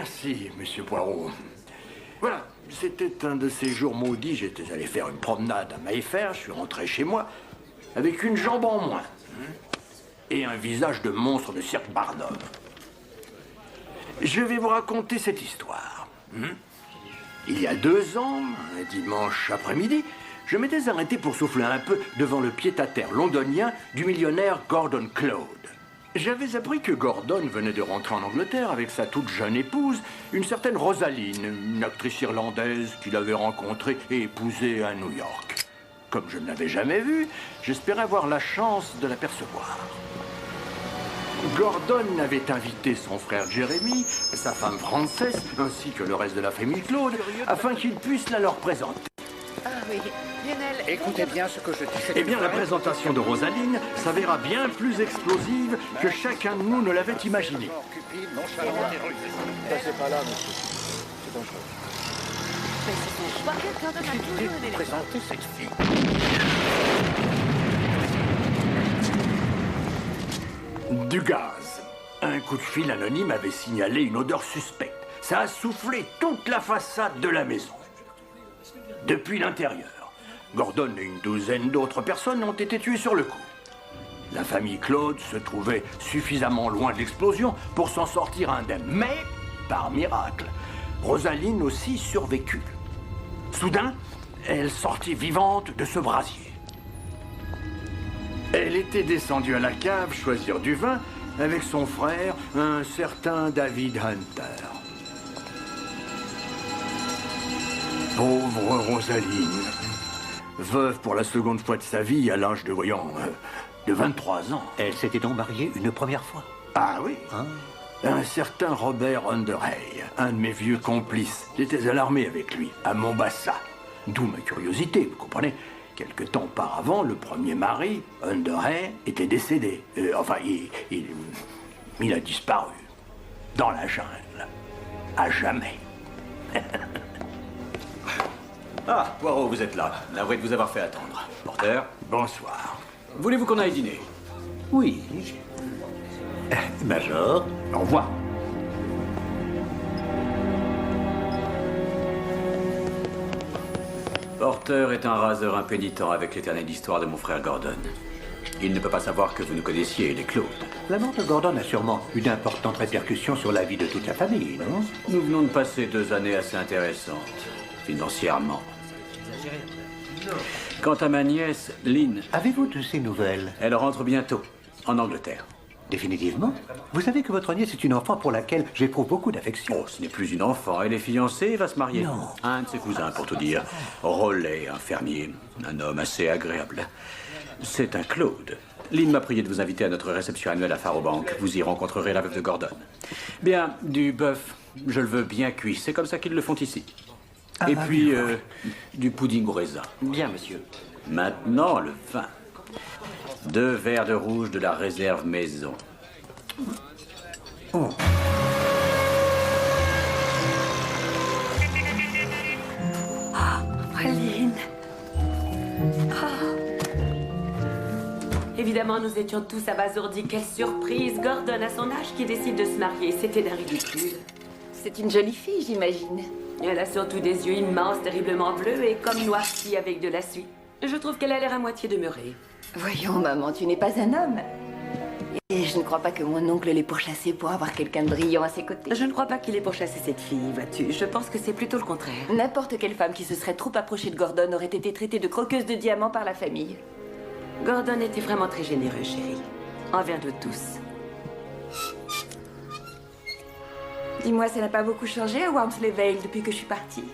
Merci, monsieur Poirot. Voilà, c'était un de ces jours maudits. J'étais allé faire une promenade à Mayfair. Je suis rentré chez moi avec une jambe en moins. Et un visage de monstre de cirque Barnum. Je vais vous raconter cette histoire. Il y a 2 ans, un dimanche après-midi, je m'étais arrêté pour souffler un peu devant le pied-à-terre londonien du millionnaire Gordon Claude. J'avais appris que Gordon venait de rentrer en Angleterre avec sa toute jeune épouse, une certaine Rosaline, une actrice irlandaise qu'il avait rencontrée et épousée à New York. Comme je ne l'avais jamais vue, j'espérais avoir la chance de l'apercevoir. Gordon avait invité son frère Jeremy, sa femme Frances, ainsi que le reste de la famille Claude, afin qu'ils puissent la leur présenter. Ah oui, Lionel... Écoutez bien ce que je dis. Eh bien, la présentation de Rosaline s'avéra bien plus explosive que chacun de nous ne l'avait imaginé. Cupide, nonchalant et rude. Passez pas là, monsieur. C'est dangereux. Je vois que Gordon a toujours aimé les... Présentez cette fille. Du gaz. Un coup de fil anonyme avait signalé une odeur suspecte. Ça a soufflé toute la façade de la maison. Depuis l'intérieur, Gordon et une douzaine d'autres personnes ont été tuées sur le coup. La famille Claude se trouvait suffisamment loin de l'explosion pour s'en sortir indemne. Mais, par miracle, Rosaline aussi survécut. Soudain, elle sortit vivante de ce brasier. Elle était descendue à la cave choisir du vin avec son frère, un certain David Hunter. Pauvre Rosaline, veuve pour la seconde fois de sa vie à l'âge de, de 23 ans. Elle s'était donc mariée une première fois? Ah oui. Un certain Robert Underhay, un de mes vieux complices. J'étais à l'armée avec lui, à Mombasa. D'où ma curiosité, vous comprenez? Quelque temps auparavant, le premier mari, Underhay, était décédé. Il a disparu. Dans la jungle. À jamais. Ah, Poirot, vous êtes là. Navré de vous avoir fait attendre. Porteur, Bonsoir. voulez-vous qu'on aille dîner? Oui. Major. Au revoir. Porter est un raseur impénitent avec l'éternelle histoire de mon frère Gordon. Il ne peut pas savoir que vous nous connaissiez, les Claude. La mort de Gordon a sûrement une importante répercussion sur la vie de toute la famille, non? Nous venons de passer 2 années assez intéressantes, financièrement. Quant à ma nièce, Lynn, Avez-vous de ces nouvelles? elle rentre bientôt, en Angleterre. Définitivement? Vous savez que votre nièce est une enfant pour laquelle j'éprouve beaucoup d'affection. Oh, ce n'est plus une enfant, elle est fiancée et va se marier. Non. Un de ses cousins, pour tout dire. Rollet, un fermier, un homme assez agréable. C'est un Claude. Lynn m'a prié de vous inviter à notre réception annuelle à Farobank. Vous y rencontrerez la veuve de Gordon. Bien, du bœuf, je le veux bien cuit. C'est comme ça qu'ils le font ici. Et puis, du pudding au raisin. Bien, monsieur. Maintenant, le vin. 2 verres de rouge de la réserve maison. Praline. Évidemment, nous étions tous abasourdis. Quelle surprise! Gordon, à son âge, qui décide de se marier. C'était d'un ridicule. C'est une jolie fille, j'imagine. Elle a surtout des yeux immenses, terriblement bleus et comme noircis avec de la suie. Je trouve qu'elle a l'air à moitié demeurée. Voyons, maman, tu n'es pas un homme. Et je ne crois pas que mon oncle l'ait pourchassée pour avoir quelqu'un de brillant à ses côtés. Je ne crois pas qu'il ait pourchassé cette fille, vois-tu. Je pense que c'est plutôt le contraire. N'importe quelle femme qui se serait trop approchée de Gordon aurait été traitée de croqueuse de diamants par la famille. Gordon était vraiment très généreux, chérie. Envers de tous. Dis-moi, ça n'a pas beaucoup changé à Wormsley Vale depuis que je suis partie?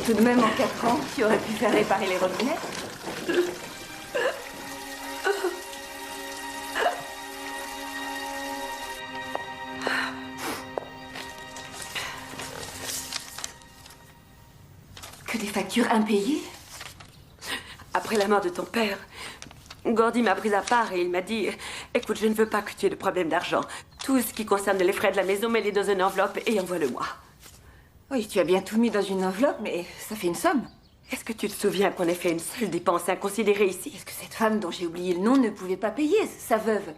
Tout de même, en 4 ans, tu aurais pu faire réparer les robinets. Que des factures impayées? Après la mort de ton père, Gordy m'a pris à part et il m'a dit « Écoute, je ne veux pas que tu aies de problème d'argent. Tout ce qui concerne les frais de la maison, mets-les dans une enveloppe et envoie-le-moi. » Oui, tu as bien tout mis dans une enveloppe, mais ça fait une somme. Est-ce que tu te souviens qu'on ait fait une seule dépense inconsidérée ici? Est-ce que cette femme dont j'ai oublié le nom ne pouvait pas payer, sa veuve?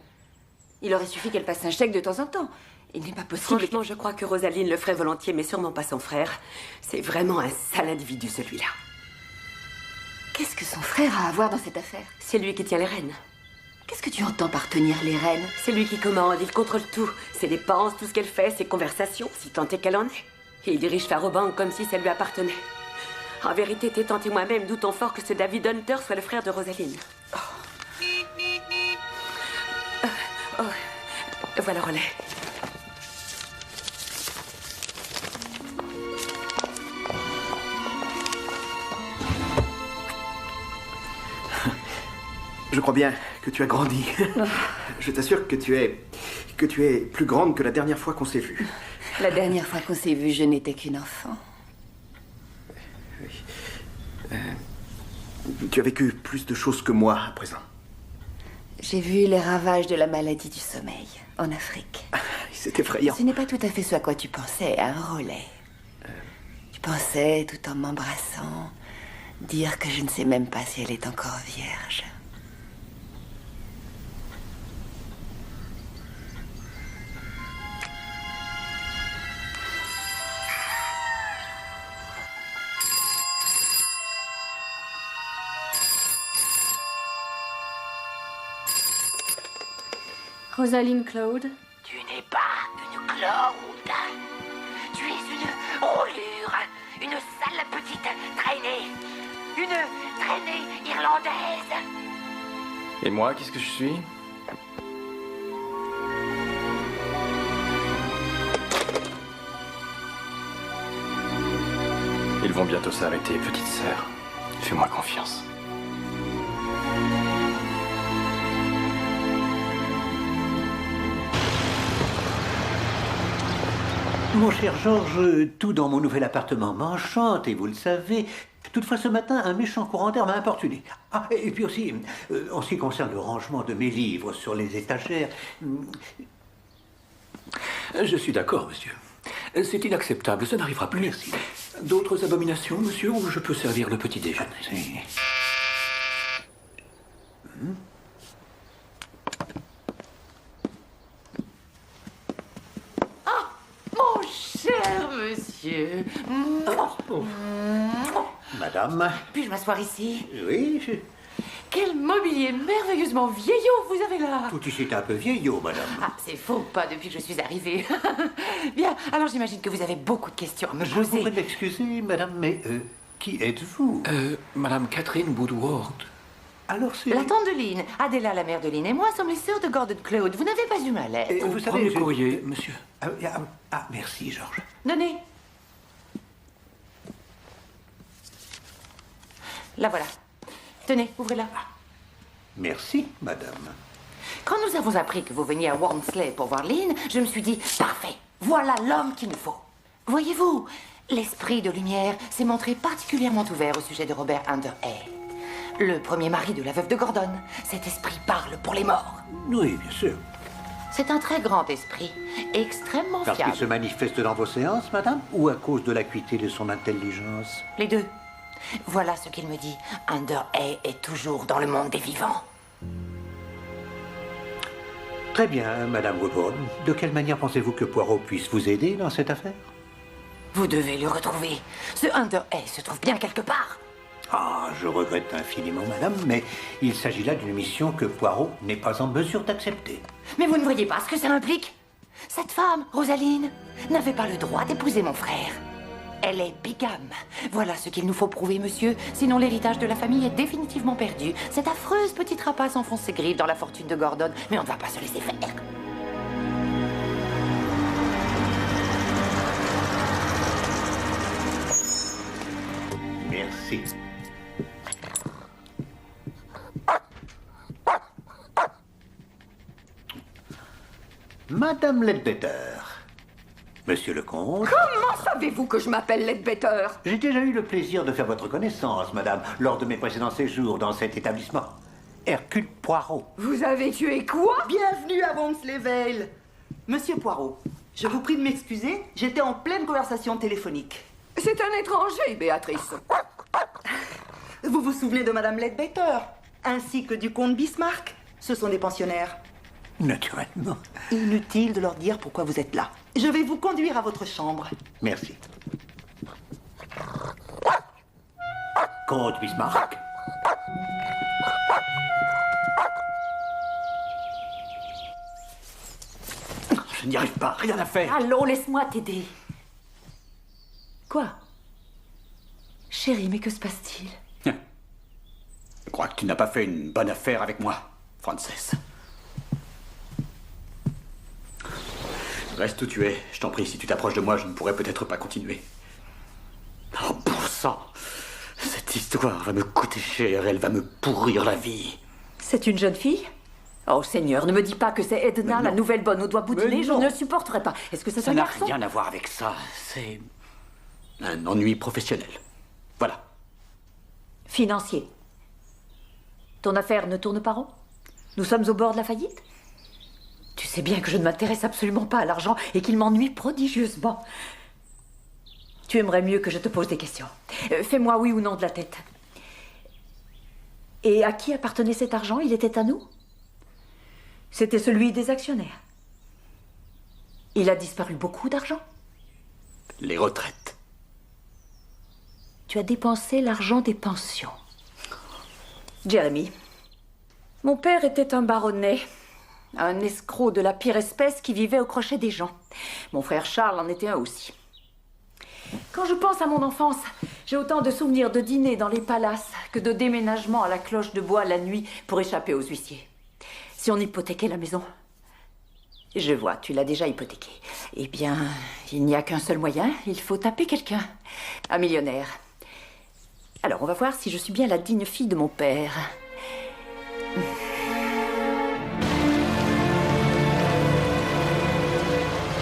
Il aurait suffi qu'elle passe un chèque de temps en temps. Il n'est pas possible. Franchement, je crois que Rosaline le ferait volontiers, mais sûrement pas son frère. C'est vraiment un sale individu, celui-là. Qu'est-ce que son frère a à voir dans cette affaire? C'est lui qui tient les rênes. Qu'est-ce que tu entends par tenir les rênes? C'est lui qui commande, il contrôle tout. Ses dépenses, tout ce qu'elle fait, ses conversations, si tant est qu'elle en est. Et il dirige Faro Bank comme si ça lui appartenait. En vérité, t'es tenté moi-même, doutons fort que ce David Hunter soit le frère de Rosaline. Voilà le relais. Je crois bien que tu as grandi. Je t'assure que tu es plus grande que la dernière fois qu'on s'est vus. La dernière fois qu'on s'est vu, je n'étais qu'une enfant. Tu as vécu plus de choses que moi à présent. J'ai vu les ravages de la maladie du sommeil en Afrique. C'est effrayant. Ce n'est pas tout à fait ce à quoi tu pensais, un relais. Tu pensais, tout en m'embrassant, dire que je ne sais même pas si elle est encore vierge. Rosaline Claude. Tu n'es pas une Claude. Tu es une roulure, une sale petite traînée. Une traînée irlandaise. Et moi, qu'est-ce que je suis? Ils vont bientôt s'arrêter, petite sœur. Fais-moi confiance. Mon cher Georges, tout dans mon nouvel appartement m'enchante, et vous le savez. Toutefois, ce matin, un méchant courant d'air m'a importuné. Ah, et puis aussi, en ce qui concerne le rangement de mes livres sur les étagères... Je suis d'accord, monsieur. C'est inacceptable, ça n'arrivera plus. Merci. D'autres abominations, monsieur, ou je peux servir le petit déjeuner? Si. Mon cher monsieur. Madame? Puis-je m'asseoir ici? Oui, Quel mobilier merveilleusement vieillot vous avez là. tout ici est un peu vieillot, madame. Ah, c'est faux, pas depuis que je suis arrivée. Bien, alors j'imagine que vous avez beaucoup de questions à me Je poser. voudrais m'excuser, madame, mais qui êtes-vous? Madame Catherine Woodward. Alors c'est... La tante de Lynn, Adela, la mère de Lynn, et moi sommes les sœurs de Gordon Claude. Vous n'avez pas eu ma lettre. vous savez, Premier je- courrier, monsieur. Merci, Georges. Donnez. La voilà. Tenez, ouvrez-la. Merci, madame. Quand nous avons appris que vous veniez à Wormsley pour voir Lynn, je me suis dit, parfait, voilà l'homme qu'il nous faut. Voyez-vous, l'esprit de lumière s'est montré particulièrement ouvert au sujet de Robert Underhay, le premier mari de la veuve de Gordon. Cet esprit parle pour les morts. Oui, bien sûr. C'est un très grand esprit, extrêmement Parce qu'il fiable. se manifeste dans vos séances, madame, ou à cause de l'acuité de son intelligence? Les deux. Voilà ce qu'il me dit. Underhay est toujours dans le monde des vivants. Très bien, madame Woodward. De quelle manière pensez-vous que Poirot puisse vous aider dans cette affaire? Vous devez le retrouver. Ce Underhay se trouve bien quelque part. Ah, je regrette infiniment, madame, mais il s'agit là d'une mission que Poirot n'est pas en mesure d'accepter. Mais vous ne voyez pas ce que ça implique? Cette femme, Rosaline, n'avait pas le droit d'épouser mon frère. Elle est bigame. Voilà ce qu'il nous faut prouver, monsieur. Sinon, l'héritage de la famille est définitivement perdu. Cette affreuse petite rapace enfonce ses griffes dans la fortune de Gordon, mais on ne va pas se laisser faire. Merci. Madame Ledbetter. Monsieur le comte. Comment savez-vous que je m'appelle Ledbetter? J'ai déjà eu le plaisir de faire votre connaissance, madame, lors de mes précédents séjours dans cet établissement. Hercule Poirot. Vous avez tué quoi? Bienvenue à Wormsley Vale. Monsieur Poirot, je vous prie de m'excuser, j'étais en pleine conversation téléphonique. C'est un étranger, Béatrice. Vous vous souvenez de Madame Ledbetter, ainsi que du comte Bismarck? Ce sont des pensionnaires. Naturellement. Inutile de leur dire pourquoi vous êtes là. Je vais vous conduire à votre chambre. Merci. Comte Bismarck. Je n'y arrive pas, rien à faire. Allons, laisse-moi t'aider. Quoi? Chérie, mais que se passe-t-il? Je crois que tu n'as pas fait une bonne affaire avec moi, Frances. Reste où tu es, je t'en prie. Si tu t'approches de moi, je ne pourrai peut-être pas continuer. Oh, bon sang! Cette histoire va me coûter cher, elle va me pourrir la vie. C'est une jeune fille? Oh Seigneur, ne me dis pas que c'est Edna, la nouvelle bonne au doigt boutonné. Je ne le supporterai pas. Est-ce que c'est Ça un n'a garçon? rien à voir avec ça. C'est un ennui professionnel. Voilà. Financier. Ton affaire ne tourne pas rond? Nous sommes au bord de la faillite? Tu sais bien que je ne m'intéresse absolument pas à l'argent et qu'il m'ennuie prodigieusement. Tu aimerais mieux que je te pose des questions. Fais-moi oui ou non de la tête. Et à qui appartenait cet argent? Il était à nous? C'était celui des actionnaires. Il a disparu beaucoup d'argent? Les retraites. Tu as dépensé l'argent des pensions. Jeremy, mon père était un baronnet, un escroc de la pire espèce qui vivait au crochet des gens. Mon frère Charles en était un aussi. Quand je pense à mon enfance, j'ai autant de souvenirs de dîner dans les palaces que de déménagement à la cloche de bois la nuit pour échapper aux huissiers. Si on hypothéquait la maison... Je vois, tu l'as déjà hypothéquée. Eh bien, il n'y a qu'un seul moyen, il faut taper quelqu'un. Un millionnaire. Alors, on va voir si je suis bien la digne fille de mon père.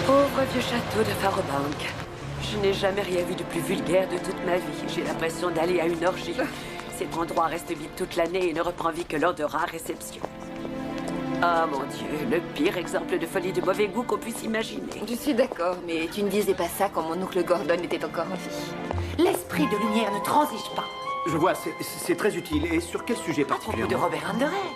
Pauvre vieux château de Fairbank. Je n'ai jamais rien vu de plus vulgaire de toute ma vie. J'ai l'impression d'aller à une orgie. Cet endroit reste vide toute l'année et ne reprend vie que lors de rares réceptions. Ah mon Dieu, le pire exemple de folie de mauvais goût qu'on puisse imaginer. Je suis d'accord, mais tu ne disais pas ça quand mon oncle Gordon était encore en vie. L'esprit de lumière ne transige pas. Je vois, c'est très utile. Et sur quel sujet À propos de particulièrement? Robert Underey.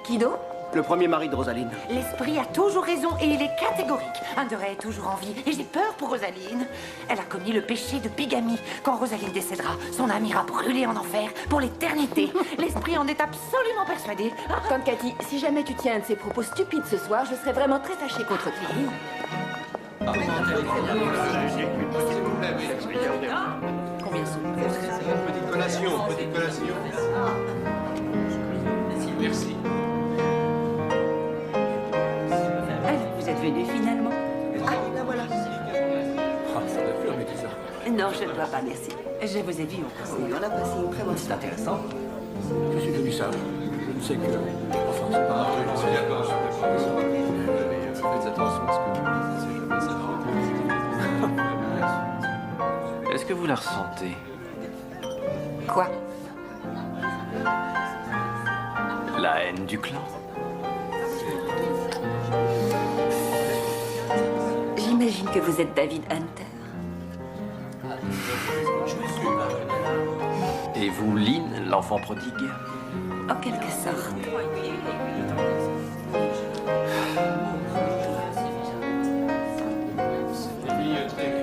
Qui d'autre? Le premier mari de Rosaline. L'esprit a toujours raison et il est catégorique. Underey est toujours en vie et j'ai peur pour Rosaline. Elle a commis le péché de bigamie. Quand Rosaline décédera, son âme ira brûler en enfer pour l'éternité. L'esprit en est absolument persuadé. Tante Cathy, si jamais tu tiens un de ces propos stupides ce soir, je serai vraiment très fâchée contre toi. Combien sont Petite collation, petite collation. Merci. Vous êtes venu finalement? Ah, la voilà. Ça va plus, mais tout ça. Non, je ne dois pas, merci. Je vous ai vu au conseil. Oui, on a passé une très bonne C'est soirée. intéressant. Je suis devenu sage. Je ne sais que... Enfin, c'est pas un truc. Je suis d'accord, faites attention à ce que vous dites. C'est jamais ça. Est-ce que vous la ressentez? Quoi? La haine du clan? J'imagine que vous êtes David Hunter. Et vous, Lynn, l'enfant prodigue? En quelque sorte.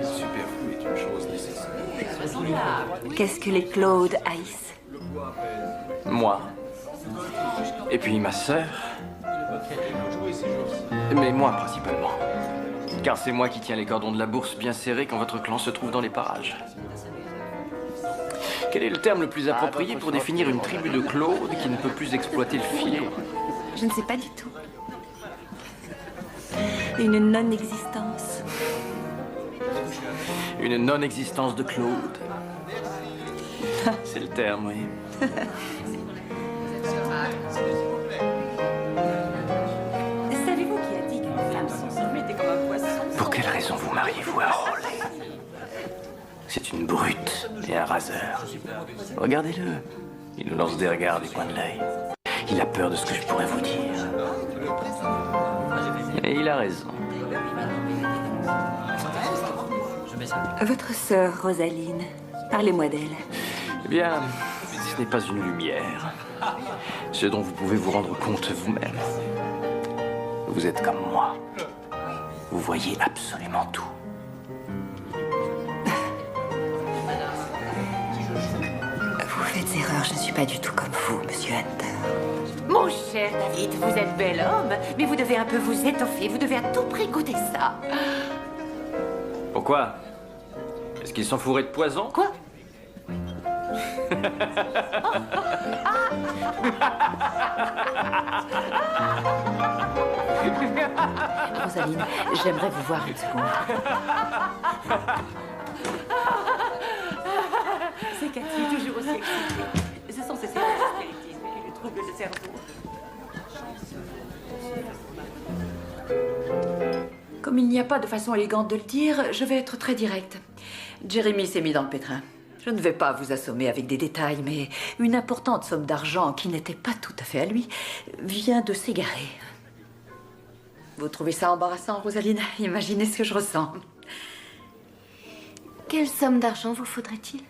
Superflu est une chose nécessaire. Qu'est-ce que les Claude haïssent? Moi. Et puis ma sœur. Mais moi principalement. Car c'est moi qui tiens les cordons de la bourse bien serrés quand votre clan se trouve dans les parages. Quel est le terme le plus approprié pour définir une tribu de Claude qui ne peut plus exploiter le filet? Je ne sais pas du tout. Une non-existence. Une non-existence de Claude. C'est le terme, oui. Savez-vous qui a dit qu'une femme sans homme était comme un poisson? Pour quelle raison vous mariez-vous à Rowley? C'est une brute et un raseur. Regardez-le. Il nous lance des regards du coin de l'œil. Il a peur de ce que je pourrais vous dire. Et il a raison. Votre sœur, Rosaline. Parlez-moi d'elle. Eh bien, ce n'est pas une lumière. Ce dont vous pouvez vous rendre compte vous-même. Vous êtes comme moi. Vous voyez absolument tout. Vous faites erreur, je ne suis pas du tout comme vous, monsieur Hunter. Mon cher David, vous êtes bel homme, mais vous devez un peu vous étoffer. Vous devez à tout prix goûter ça. Pourquoi? Est-ce qu'ils sont fourrés de poison? Quoi? Rosaline, j'aimerais vous voir une seconde. C'est Cathy, toujours aussi excitée. Ce sont ces séances de spiritisme qui lui troublent le cerveau. Comme il n'y a pas de façon élégante de le dire, je vais être très directe. Jérémy s'est mis dans le pétrin. Je ne vais pas vous assommer avec des détails, mais une importante somme d'argent qui n'était pas tout à fait à lui vient de s'égarer. Vous trouvez ça embarrassant, Rosaline? Imaginez ce que je ressens. Quelle somme d'argent vous faudrait-il?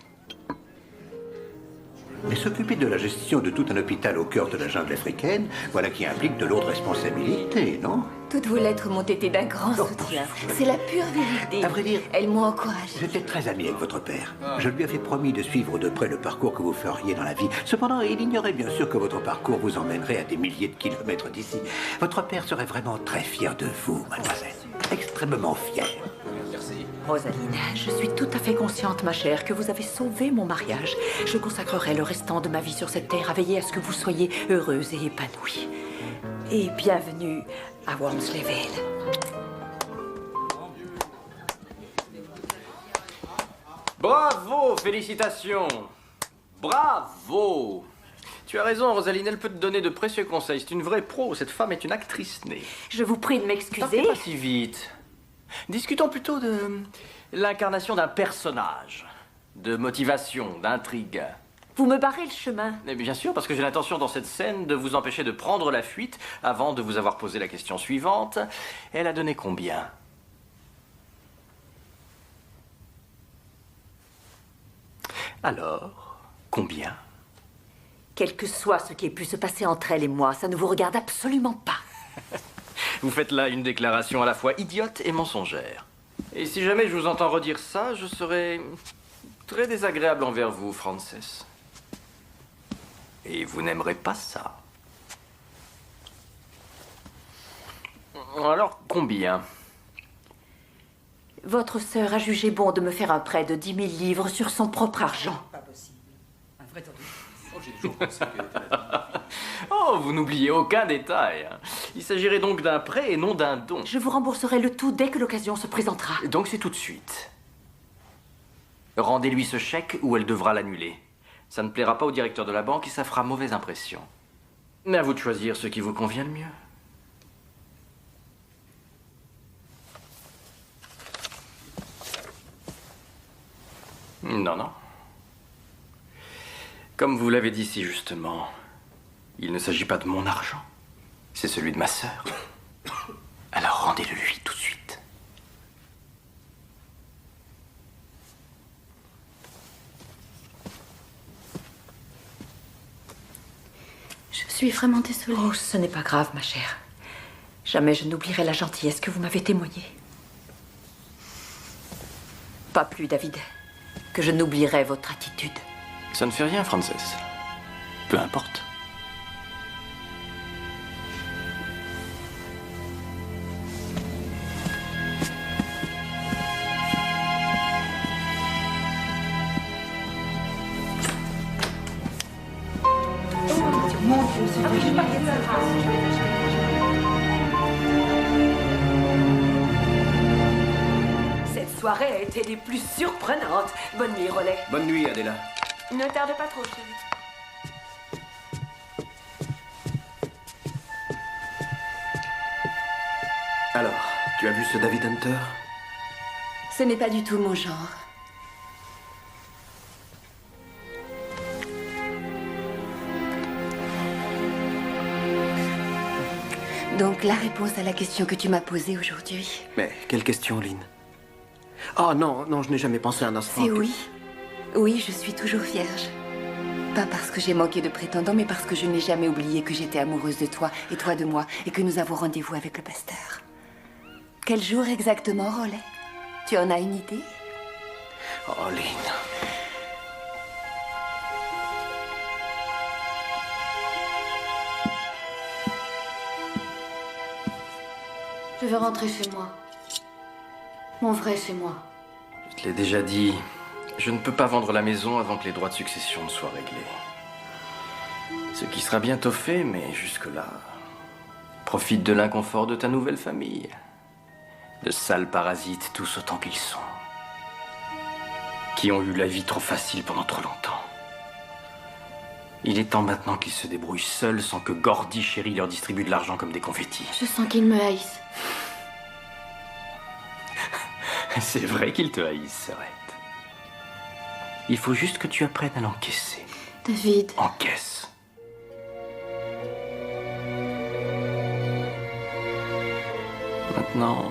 Mais s'occuper de la gestion de tout un hôpital au cœur de la jungle africaine, voilà qui implique de lourdes responsabilités, non? Toutes vos lettres m'ont été d'un grand soutien. C'est la pure vérité. À vrai dire, elles m'ont encouragée. J'étais très ami avec votre père. Je lui avais promis de suivre de près le parcours que vous feriez dans la vie. Cependant, il ignorait bien sûr que votre parcours vous emmènerait à des milliers de kilomètres d'ici. Votre père serait vraiment très fier de vous, mademoiselle. Extrêmement fier. Rosaline, je suis tout à fait consciente, ma chère, que vous avez sauvé mon mariage. Je consacrerai le restant de ma vie sur cette terre à veiller à ce que vous soyez heureuse et épanouie. Et bienvenue à Wormsley Vale. Bravo, félicitations. Bravo. Tu as raison, Rosaline, elle peut te donner de précieux conseils. C'est une vraie pro, cette femme est une actrice née. Je vous prie de T'en m'excuser. fais pas si vite. Discutons plutôt de l'incarnation d'un personnage, de motivation, d'intrigue. Vous me barrez le chemin. Et bien sûr, parce que j'ai l'intention dans cette scène de vous empêcher de prendre la fuite avant de vous avoir posé la question suivante. Elle a donné combien? Alors, combien? Quel que soit ce qui ait pu se passer entre elle et moi, ça ne vous regarde absolument pas. Vous faites là une déclaration à la fois idiote et mensongère. Et si jamais je vous entends redire ça, je serai très désagréable envers vous, Frances. Et vous n'aimerez pas ça. Alors, combien? Votre sœur a jugé bon de me faire un prêt de 10 000 livres sur son propre argent. Pas possible. Un vrai tordu. Oh, j'ai toujours pensé qu'elle était la Oh, vous n'oubliez aucun détail. Il s'agirait donc d'un prêt et non d'un don. Je vous rembourserai le tout dès que l'occasion se présentera. Donc c'est tout de suite. Rendez-lui ce chèque ou elle devra l'annuler. Ça ne plaira pas au directeur de la banque et ça fera mauvaise impression. Mais à vous de choisir ce qui vous convient le mieux. Non, non. Comme vous l'avez dit si justement, il ne s'agit pas de mon argent. C'est celui de ma sœur. Alors rendez-le lui tout de suite. Je suis vraiment désolée. Oh, ce n'est pas grave, ma chère. Jamais je n'oublierai la gentillesse que vous m'avez témoignée. Pas plus, David, que je n'oublierai votre attitude. Ça ne fait rien, Frances. Peu importe. Cette soirée a été des plus surprenantes. Bonne nuit, Rollet. Bonne nuit, Adela. Ne tarde pas trop, chérie. Alors, tu as vu ce David Hunter? Ce n'est pas du tout mon genre. Donc la réponse à la question que tu m'as posée aujourd'hui, Mais quelle question, Lynn? Oh non, non, je n'ai jamais pensé un instant. c'est que- oui. Oui, je suis toujours vierge. Pas parce que j'ai manqué de prétendants, mais parce que je n'ai jamais oublié que j'étais amoureuse de toi et toi de moi, et que nous avons rendez-vous avec le pasteur. Quel jour exactement, Rollet? Tu en as une idée? Oh, Lynn. Je veux rentrer chez moi. Mon vrai chez moi. Je te l'ai déjà dit, je ne peux pas vendre la maison avant que les droits de succession ne soient réglés. Ce qui sera bientôt fait, mais jusque-là, profite de l'inconfort de ta nouvelle famille. De sales parasites, tous autant qu'ils sont. Qui ont eu la vie trop facile pendant trop longtemps. Il est temps maintenant qu'ils se débrouillent seuls sans que Gordy Chéri leur distribue de l'argent comme des confettis. Je sens qu'ils me haïssent. C'est vrai qu'ils te haïssent, Serette. Il faut juste que tu apprennes à l'encaisser. David. Encaisse. Maintenant,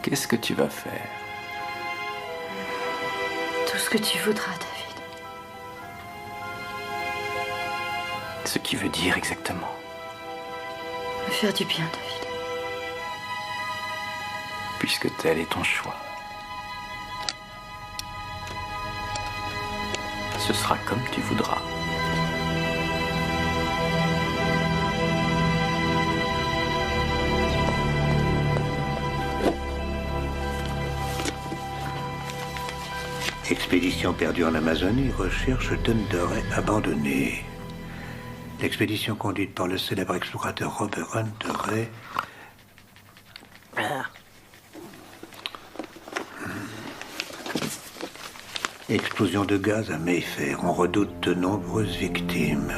qu'est-ce que tu vas faire? Tout ce que tu voudras, David. Ce qui veut dire exactement. Me faire du bien, David. Puisque tel est ton choix. Ce sera comme tu voudras. Expédition perdue en Amazonie, recherche d'Underey abandonnée. L'expédition conduite par le célèbre explorateur Robert Underey. Explosion de gaz à Mayfair. On redoute de nombreuses victimes.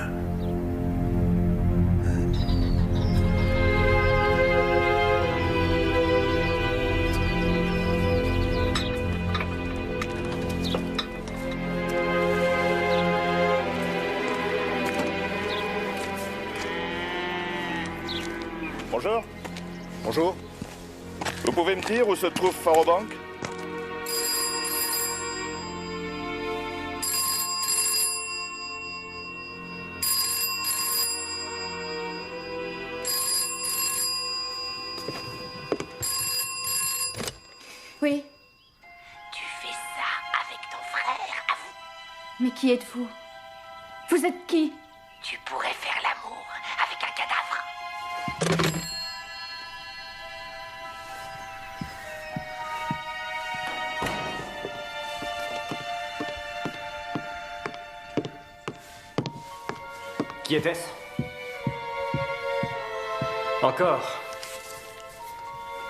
Bonjour. Bonjour. Vous pouvez me dire où se trouve Faro Bank? Oui. Tu fais ça avec ton frère, avoue. Mais qui êtes-vous? Vous êtes qui? Tu pourrais faire l'amour avec un cadavre. Qui était-ce? Encore?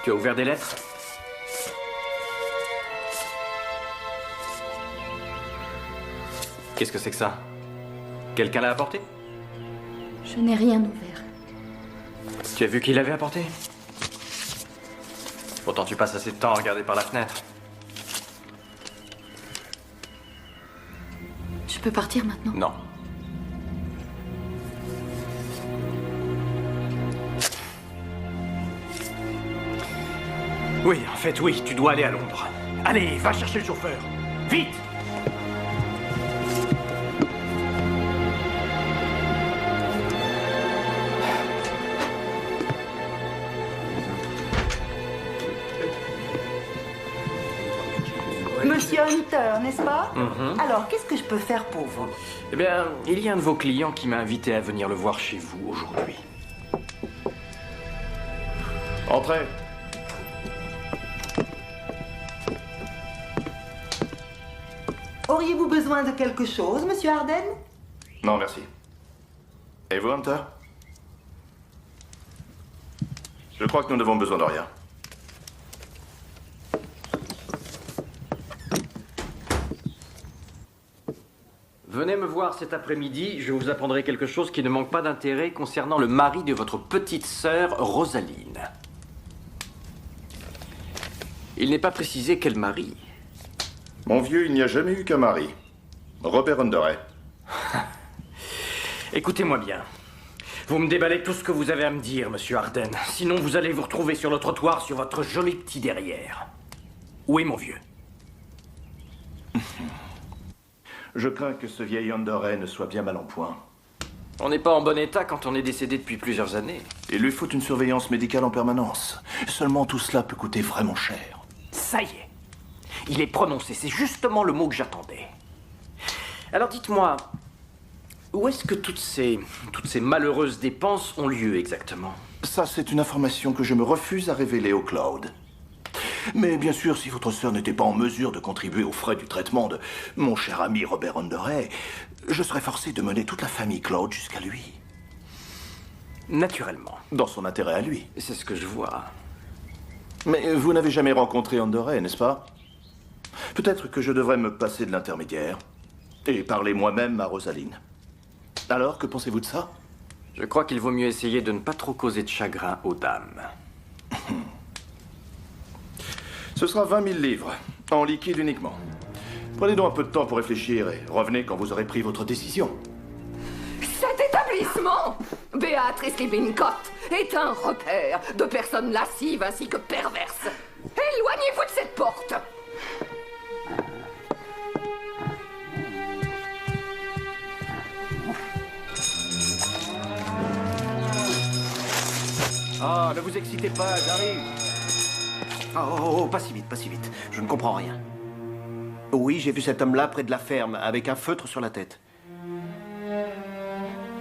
Tu as ouvert des lettres? Qu'est-ce que c'est que ça? Quelqu'un l'a apporté? Je n'ai rien ouvert. Tu as vu qui l'avait apporté? Pourtant tu passes assez de temps à regarder par la fenêtre. Je peux partir maintenant? Non. Oui, en fait, oui, tu dois aller à Londres. Allez, va chercher le chauffeur. Vite! Monsieur Hunter, n'est-ce pas? Mhm. Alors, qu'est-ce que je peux faire pour vous? Eh bien, il y a un de vos clients qui m'a invité à venir le voir chez vous aujourd'hui. Entrez. Auriez-vous besoin de quelque chose, monsieur Arden? Non, merci. Et vous, Hunter? Je crois que nous n'avons besoin de rien. Venez me voir cet après-midi, je vous apprendrai quelque chose qui ne manque pas d'intérêt concernant le mari de votre petite sœur, Rosaline. Il n'est pas précisé quel mari. Mon vieux, il n'y a jamais eu qu'un mari. Robert Underey. Écoutez-moi bien. Vous me déballez tout ce que vous avez à me dire, monsieur Arden. Sinon, vous allez vous retrouver sur le trottoir sur votre joli petit derrière. Où est mon vieux? Je crains que ce vieil Underhay ne soit bien mal en point. On n'est pas en bon état quand on est décédé depuis plusieurs années. Il lui faut une surveillance médicale en permanence. Seulement tout cela peut coûter vraiment cher. Ça y est. Il est prononcé, c'est justement le mot que j'attendais. Alors dites-moi, où est-ce que toutes ces malheureuses dépenses ont lieu exactement? Ça, c'est une information que je me refuse à révéler au Cloud. Mais bien sûr, si votre sœur n'était pas en mesure de contribuer aux frais du traitement de mon cher ami Robert Underhay, je serais forcé de mener toute la famille Cloud jusqu'à lui. Naturellement. Dans son intérêt à lui. C'est ce que je vois. Mais vous n'avez jamais rencontré Underhay, n'est-ce pas? Peut-être que je devrais me passer de l'intermédiaire et parler moi-même à Rosaline. Alors, que pensez-vous de ça? Je crois qu'il vaut mieux essayer de ne pas trop causer de chagrin aux dames. Ce sera 20 000 livres, en liquide uniquement. Prenez donc un peu de temps pour réfléchir et revenez quand vous aurez pris votre décision. Cet établissement, Béatrice Lippincott, est un repère de personnes lascives ainsi que perverses. Éloignez-vous de cette porte. Ah, ne vous excitez pas, j'arrive. Oh, pas si vite, pas si vite. Je ne comprends rien. Oui, j'ai vu cet homme-là près de la ferme, avec un feutre sur la tête.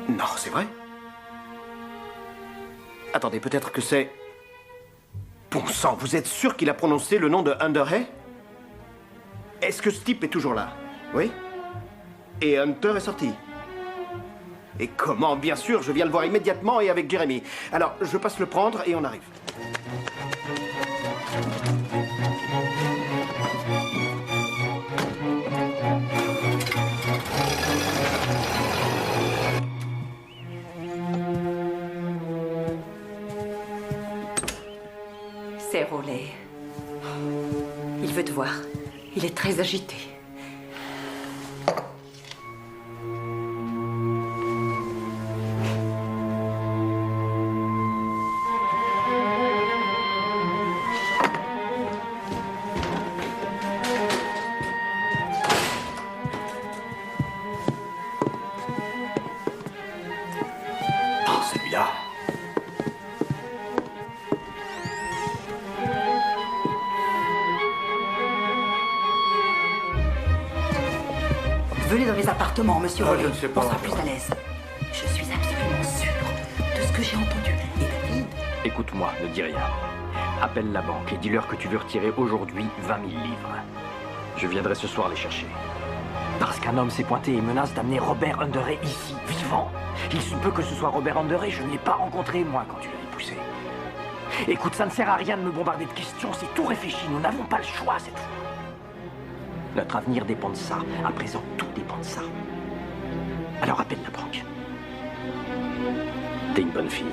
Non, c'est vrai? Attendez, peut-être que c'est... Bon sang, vous êtes sûr qu'il a prononcé le nom de Underhay? Est-ce que ce type est toujours là? Oui? Et Hunter est sorti? Et comment? Bien sûr, je viens le voir immédiatement et avec Jeremy. Alors, je passe le prendre et on arrive. C'est Rowley. Il veut te voir. Il est très agité. Celui-là. Venez dans les appartements, monsieur Rowley. Je ne sais pas. On sera plus à l'aise. Je suis absolument sûre de ce que j'ai entendu. Et David? Écoute-moi, ne dis rien. Appelle la banque et dis-leur que tu veux retirer aujourd'hui 20 000 livres. Je viendrai ce soir les chercher. Parce qu'un homme s'est pointé et menace d'amener Robert Underhay ici, vivant. Il se peut que ce soit Robert Underhay, je ne l'ai pas rencontré, moi, quand tu l'as poussé. Écoute, ça ne sert à rien de me bombarder de questions, c'est tout réfléchi, nous n'avons pas le choix cette fois. Notre avenir dépend de ça, à présent tout dépend de ça. Alors appelle la banque. T'es une bonne fille.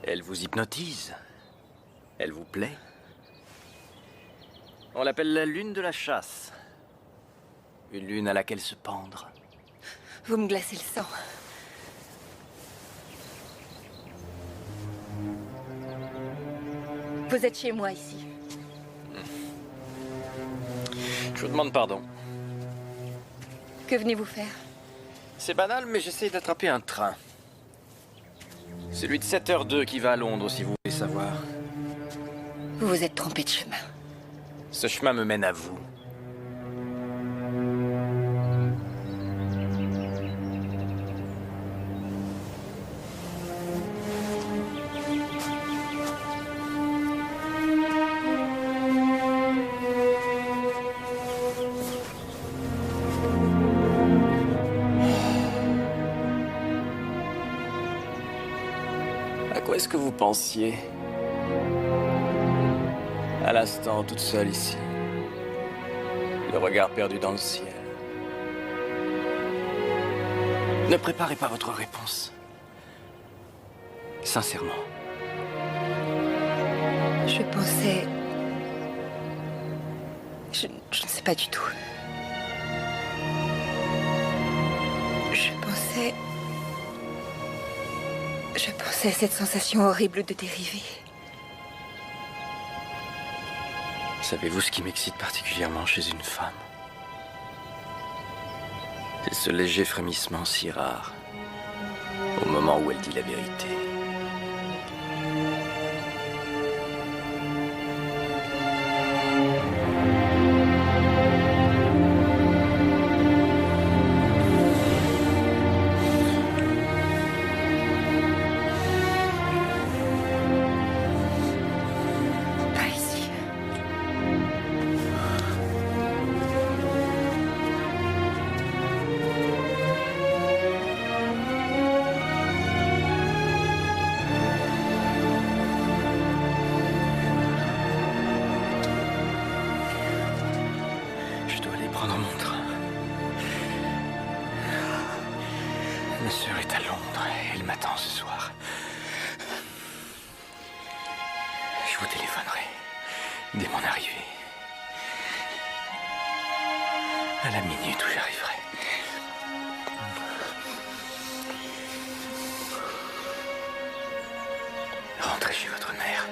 Elle vous hypnotise. Elle vous plaît. On l'appelle la lune de la chasse. Une lune à laquelle se pendre. Vous me glacez le sang. Vous êtes chez moi ici. Je vous demande pardon. Que venez-vous faire? C'est banal, mais j'essaie d'attraper un train. Celui de 7h02 qui va à Londres, si vous voulez savoir. Vous vous êtes trompé de chemin. Ce chemin me mène à vous. quoi est-ce que vous pensiez? À l'instant, toute seule ici. Le regard perdu dans le ciel. Ne préparez pas votre réponse. Sincèrement. Je pensais... Je ne sais pas du tout. Je pensais à cette sensation horrible de dériver. Savez-vous ce qui m'excite particulièrement chez une femme? C'est ce léger frémissement si rare au moment où elle dit la vérité. Ma sœur est à Londres et elle m'attend ce soir. Je vous téléphonerai dès mon arrivée. À la minute où j'arriverai. Rentrez chez votre mère.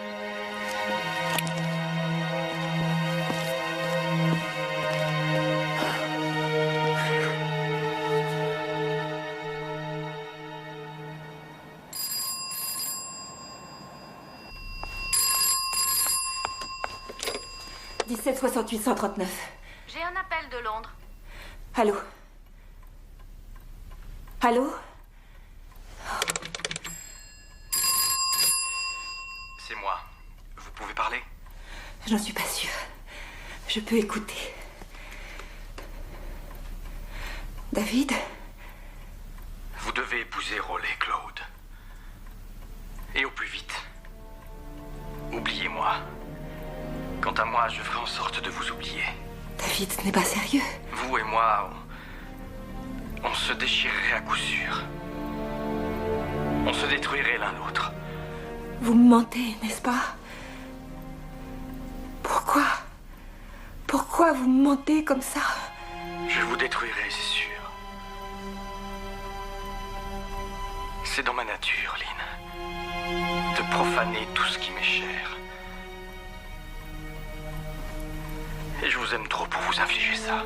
« 1768-139. J'ai un appel de Londres. Allô? Allô? C'est moi. Vous pouvez parler? J'en suis pas sûre. Je peux écouter. David? Vous devez épouser Roley, Claude. Et au plus vite. Oubliez-moi. Quant à moi, je ferai en sorte de vous oublier. David, ce n'est pas sérieux. Vous et moi, on se déchirerait à coup sûr. On se détruirait l'un l'autre. Vous me mentez, n'est-ce pas? Pourquoi? Pourquoi vous me mentez comme ça? Je vous détruirai, c'est sûr. C'est dans ma nature, Lynn, de profaner tout ce qui m'est cher. Et je vous aime trop pour vous infliger ça.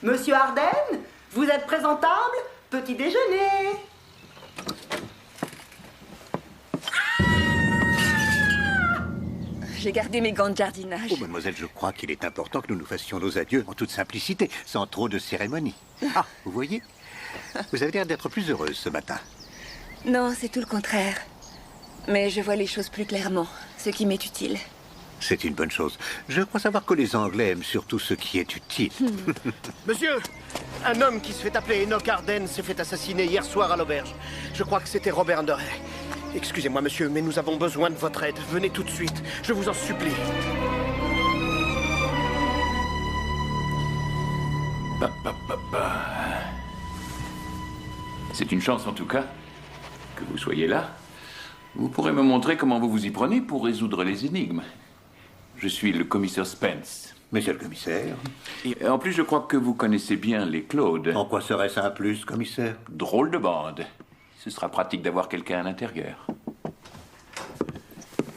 Monsieur Arden, vous êtes présentable? Petit déjeuner. J'ai gardé mes gants de jardinage. Oh, mademoiselle, je crois qu'il est important que nous nous fassions nos adieux en toute simplicité, sans trop de cérémonie. Ah, vous voyez? Vous avez l'air d'être plus heureuse ce matin. Non, c'est tout le contraire. Mais je vois les choses plus clairement, ce qui m'est utile. C'est une bonne chose. Je crois savoir que les Anglais aiment surtout ce qui est utile. Monsieur, un homme qui se fait appeler Enoch Arden s'est fait assassiner hier soir à l'auberge. Je crois que c'était Robert Underhay. Excusez-moi, monsieur, mais nous avons besoin de votre aide. Venez tout de suite, je vous en supplie. C'est une chance, en tout cas, que vous soyez là. Vous pourrez me montrer comment vous vous y prenez pour résoudre les énigmes. Je suis le commissaire Spence. Monsieur le commissaire. Et en plus, je crois que vous connaissez bien les Claude. En quoi serait-ce un plus, commissaire? Drôle de bande. Ce sera pratique d'avoir quelqu'un à l'intérieur.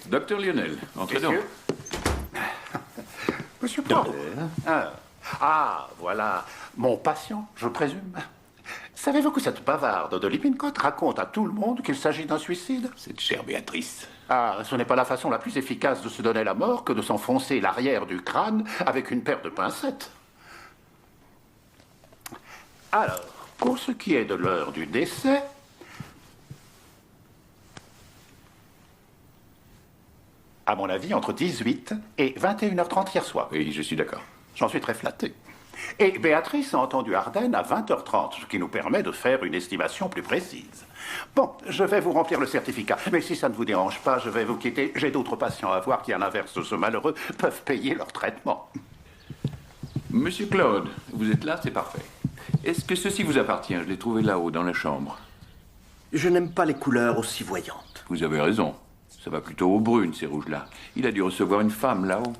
Docteur Lionel, entrez donc. Monsieur Poirot. Voilà. Mon patient, je présume. Savez-vous que cette bavarde de Lippincott raconte à tout le monde qu'il s'agit d'un suicide? Cette chère Béatrice. Ah, ce n'est pas la façon la plus efficace de se donner la mort que de s'enfoncer l'arrière du crâne avec une paire de pincettes. Alors, pour ce qui est de l'heure du décès, à mon avis, entre 18 et 21h30 hier soir. Oui, je suis d'accord. J'en suis très flatté. Et Béatrice a entendu Arden à 20h30, ce qui nous permet de faire une estimation plus précise. Bon, je vais vous remplir le certificat, mais si ça ne vous dérange pas, je vais vous quitter. J'ai d'autres patients à voir qui, à l'inverse de ce malheureux, peuvent payer leur traitement. Monsieur Claude, vous êtes là, c'est parfait. Est-ce que ceci vous appartient? Je l'ai trouvé là-haut, dans la chambre. Je n'aime pas les couleurs aussi voyantes. Vous avez raison. Ça va plutôt aux brunes, ces rouges-là. Il a dû recevoir une femme là-haut.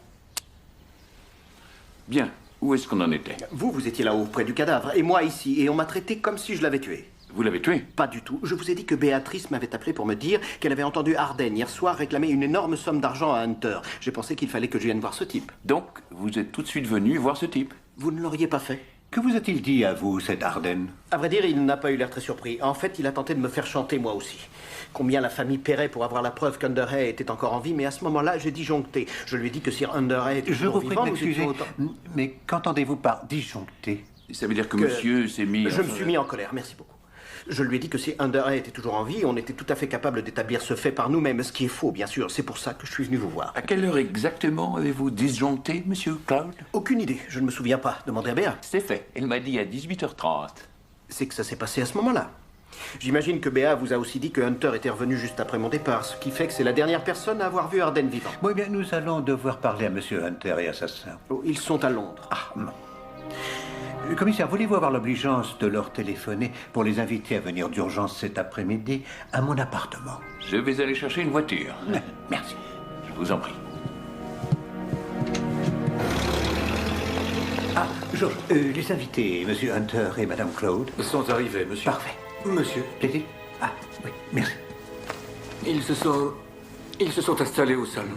Bien. Où est-ce qu'on en était? Vous étiez là-haut, près du cadavre, et moi ici, et on m'a traité comme si je l'avais tué. Vous l'avez tué? Pas du tout. Je vous ai dit que Béatrice m'avait appelé pour me dire qu'elle avait entendu Arden hier soir réclamer une énorme somme d'argent à Hunter. J'ai pensé qu'il fallait que je vienne voir ce type. Donc, vous êtes tout de suite venu voir ce type? Vous ne l'auriez pas fait? Que vous a-t-il dit à vous, cet Arden? À vrai dire, il n'a pas eu l'air très surpris. En fait, il a tenté de me faire chanter moi aussi. Combien la famille paierait pour avoir la preuve qu'Underhay était encore en vie, mais à ce moment-là, j'ai disjoncté. Je lui ai dit que si Underhay était Je toujours vous prie vivant, de nous m'excuser, étions autant... mais qu'entendez-vous par disjoncté? Ça veut dire que monsieur s'est mis... Je me suis mis en colère, merci beaucoup. Je lui ai dit que si Underhay était toujours en vie, on était tout à fait capable d'établir ce fait par nous-mêmes, ce qui est faux, bien sûr. C'est pour ça que je suis venu vous voir. À quelle heure exactement avez-vous disjoncté, monsieur Cloud? Aucune idée, je ne me souviens pas. Demandez à Béa. C'est fait. Elle m'a dit à 18h30. C'est que ça s'est passé à ce moment-là. J'imagine que Béa vous a aussi dit que Hunter était revenu juste après mon départ, ce qui fait que c'est la dernière personne à avoir vu Arden vivant. Oui, bien, nous allons devoir parler à monsieur Hunter et à sa sœur. Oh, ils sont à Londres. Ah, non. Commissaire, voulez-vous avoir l'obligeance de leur téléphoner pour les inviter à venir d'urgence cet après-midi à mon appartement? Je vais aller chercher une voiture. Merci. Je vous en prie. Ah, George, les invités, monsieur Hunter et madame Claude, sont arrivés, monsieur. Parfait. Monsieur, plaît-il? Ah, oui, merci. Ils se sont installés au salon.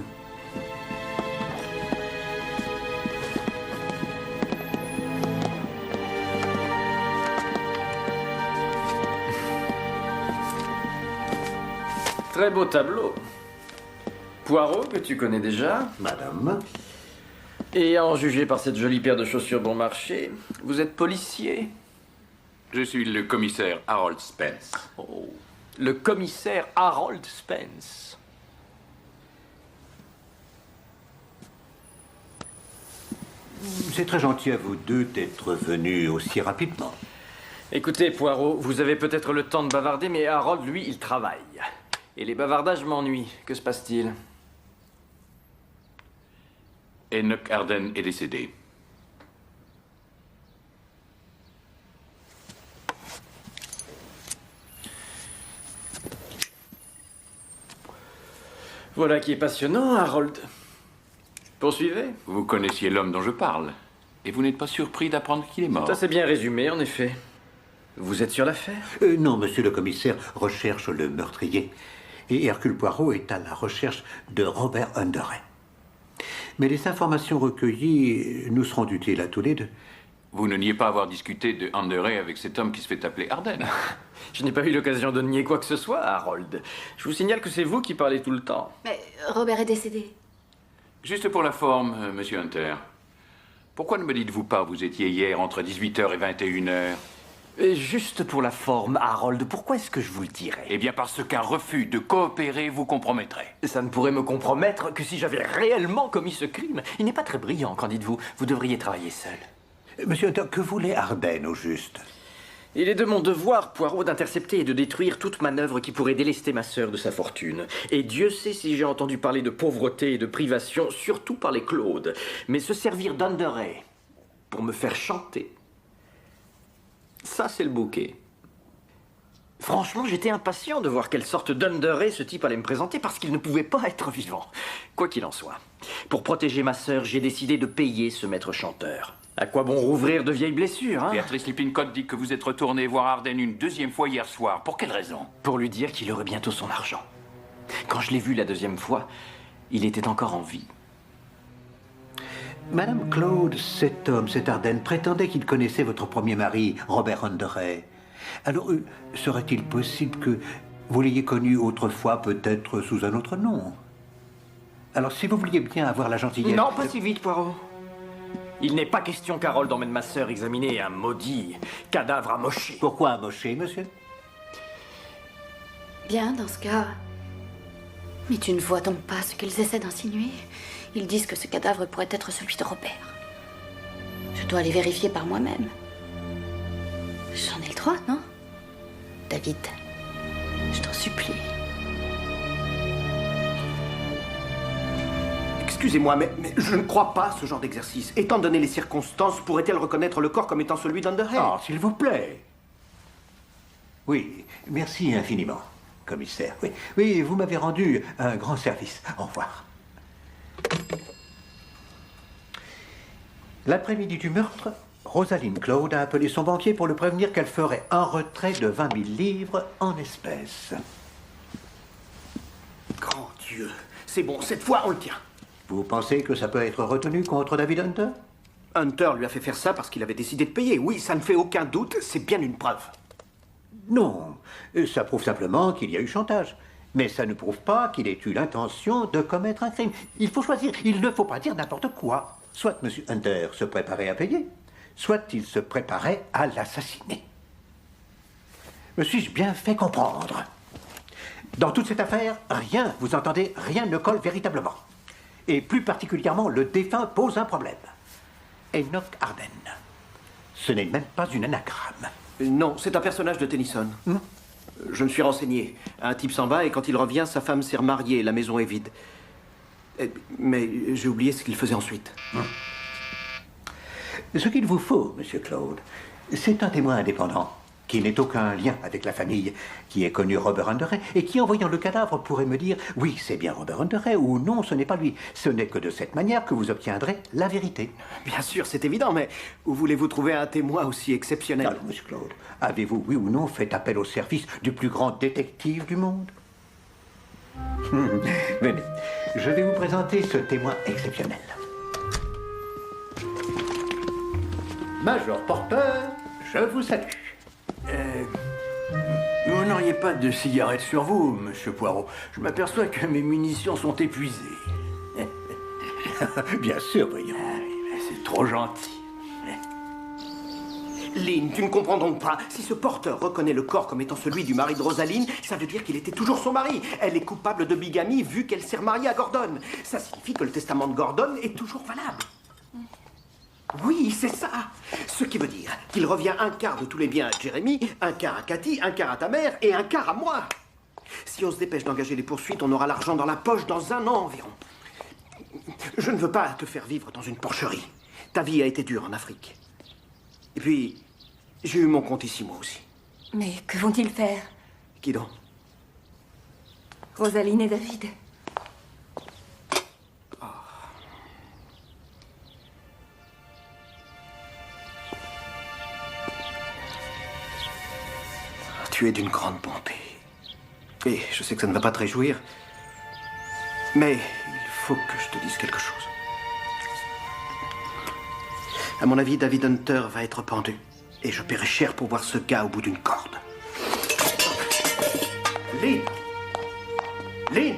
Très beau tableau. Poirot, que tu connais déjà. Madame. Et à en juger par cette jolie paire de chaussures bon marché, vous êtes policier? Je suis le commissaire Harold Spence. Oh, le commissaire Harold Spence. C'est très gentil à vous deux d'être venus aussi rapidement. Écoutez, Poirot, vous avez peut-être le temps de bavarder, mais Harold, lui, il travaille. Et les bavardages m'ennuient. Que se passe-t-il? Enoch Arden est décédé. Voilà qui est passionnant, Harold. Poursuivez. Vous connaissiez l'homme dont je parle. Et vous n'êtes pas surpris d'apprendre qu'il est mort. Ça, c'est bien résumé, en effet. Vous êtes sur l'affaire? Non, monsieur le commissaire recherche le meurtrier. Et Hercule Poirot est à la recherche de Robert Underhay. Mais les informations recueillies nous seront utiles à tous les deux. Vous ne niez pas avoir discuté de Underhay avec cet homme qui se fait appeler Arden. Je n'ai pas eu l'occasion de nier quoi que ce soit, Harold. Je vous signale que c'est vous qui parlez tout le temps. Mais Robert est décédé. Juste pour la forme, monsieur Hunter. Pourquoi ne me dites-vous pas vous étiez hier entre 18h et 21h? Et juste pour la forme, Harold, pourquoi est-ce que je vous le dirais? Eh bien parce qu'un refus de coopérer vous compromettrait. Ça ne pourrait me compromettre que si j'avais réellement commis ce crime. Il n'est pas très brillant, qu'en dites-vous? Vous devriez travailler seul. Monsieur Hunter, que voulait Arden au juste? Il est de mon devoir, Poirot, d'intercepter et de détruire toute manœuvre qui pourrait délester ma sœur de sa fortune. Et Dieu sait si j'ai entendu parler de pauvreté et de privation, surtout par les Claude. Mais se servir d'Underhay pour me faire chanter, ça c'est le bouquet. Franchement, j'étais impatient de voir quelle sorte d'Underhay ce type allait me présenter parce qu'il ne pouvait pas être vivant. Quoi qu'il en soit, pour protéger ma sœur, j'ai décidé de payer ce maître chanteur. À quoi bon rouvrir de vieilles blessures, hein? Béatrice Lippincott dit que vous êtes retourné voir Arden une deuxième fois hier soir. Pour quelle raison? Pour lui dire qu'il aurait bientôt son argent. Quand je l'ai vu la deuxième fois, il était encore en vie. Madame Claude, cet homme, cet Arden, prétendait qu'il connaissait votre premier mari, Robert Underhay. Alors, serait-il possible que vous l'ayez connu autrefois, peut-être sous un autre nom? Alors, si vous vouliez bien avoir la gentillesse... Non, pas si vite, Poirot. Il n'est pas question qu'Harold emmène ma sœur examiner un maudit cadavre amoché. Pourquoi amoché, monsieur? Bien, dans ce cas. Mais tu ne vois donc pas ce qu'ils essaient d'insinuer? Ils disent que ce cadavre pourrait être celui de Robert. Je dois aller vérifier par moi-même. J'en ai le droit, non? David, je t'en supplie. Excusez-moi, mais je ne crois pas à ce genre d'exercice. Étant donné les circonstances, pourrait-elle reconnaître le corps comme étant celui d'Underhead? Ah, s'il vous plaît. Oui, merci infiniment, commissaire. Oui, oui, vous m'avez rendu un grand service. Au revoir. L'après-midi du meurtre, Rosaline Claude a appelé son banquier pour le prévenir qu'elle ferait un retrait de 20 000 livres en espèces. Grand Dieu, c'est bon, cette fois on le tient. Vous pensez que ça peut être retenu contre David Hunter? Hunter lui a fait faire ça parce qu'il avait décidé de payer. Oui, ça ne fait aucun doute, c'est bien une preuve. Non, ça prouve simplement qu'il y a eu chantage. Mais ça ne prouve pas qu'il ait eu l'intention de commettre un crime. Il faut choisir, il ne faut pas dire n'importe quoi. Soit M. Hunter se préparait à payer, soit il se préparait à l'assassiner. Me suis-je bien fait comprendre? Dans toute cette affaire, rien, vous entendez, rien ne colle véritablement. Et plus particulièrement, le défunt pose un problème. Enoch Arden. Ce n'est même pas une anagramme. Non, c'est un personnage de Tennyson. Je me suis renseigné. Un type s'en va et quand il revient, sa femme s'est remariée, la maison est vide. Mais j'ai oublié ce qu'il faisait ensuite. Ce qu'il vous faut, Monsieur Claude, c'est un témoin indépendant, qui n'ait aucun lien avec la famille, qui ait connu Robert Underhay, et qui, en voyant le cadavre, pourrait me dire « Oui, c'est bien Robert Underhay » ou « Non, ce n'est pas lui ». Ce n'est que de cette manière que vous obtiendrez la vérité. Bien sûr, c'est évident, mais où voulez-vous trouver un témoin aussi exceptionnel? Alors, Monsieur Claude, avez-vous, oui ou non, fait appel au service du plus grand détective du monde? Venez, je vais vous présenter ce témoin exceptionnel. Major Porter, je vous salue. Vous n'auriez pas de cigarette sur vous, Monsieur Poirot. Je m'aperçois que mes munitions sont épuisées. Bien sûr, voyons. C'est trop gentil. Lynn, tu ne comprends donc pas. Si ce porteur reconnaît le corps comme étant celui du mari de Rosaline, ça veut dire qu'il était toujours son mari. Elle est coupable de bigamie vu qu'elle s'est remariée à Gordon. Ça signifie que le testament de Gordon est toujours valable. Oui, c'est ça. Ce qui veut dire qu'il revient un quart de tous les biens à Jeremy, un quart à Cathy, un quart à ta mère et un quart à moi. Si on se dépêche d'engager les poursuites, on aura l'argent dans la poche dans 1 an environ. Je ne veux pas te faire vivre dans une porcherie. Ta vie a été dure en Afrique. Et puis, j'ai eu mon compte ici, moi aussi. Mais que vont-ils faire? Qui donc? Rosaline et David. Tu es d'une grande bonté. Et je sais que ça ne va pas te réjouir, mais il faut que je te dise quelque chose. À mon avis, David Hunter va être pendu. Et je paierai cher pour voir ce gars au bout d'une corde. Lynn! Lynn!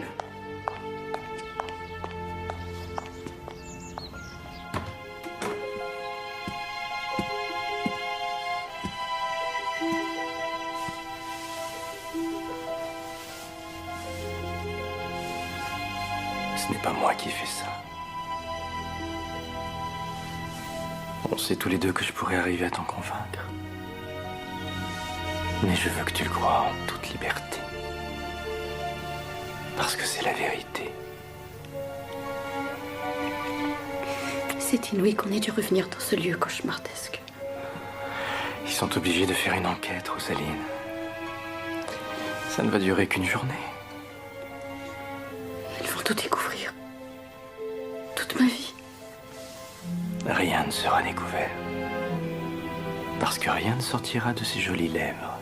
Ce n'est pas moi qui ai fait ça. On sait tous les deux que je pourrais arriver à t'en convaincre. Mais je veux que tu le crois en toute liberté. Parce que c'est la vérité. C'est inouï qu'on ait dû revenir dans ce lieu cauchemardesque. Ils sont obligés de faire une enquête, Rosaline. Ça ne va durer qu'une journée. Ils vont tout découvrir. Toute ma vie. Rien ne sera découvert. Parce que rien ne sortira de ces jolies lèvres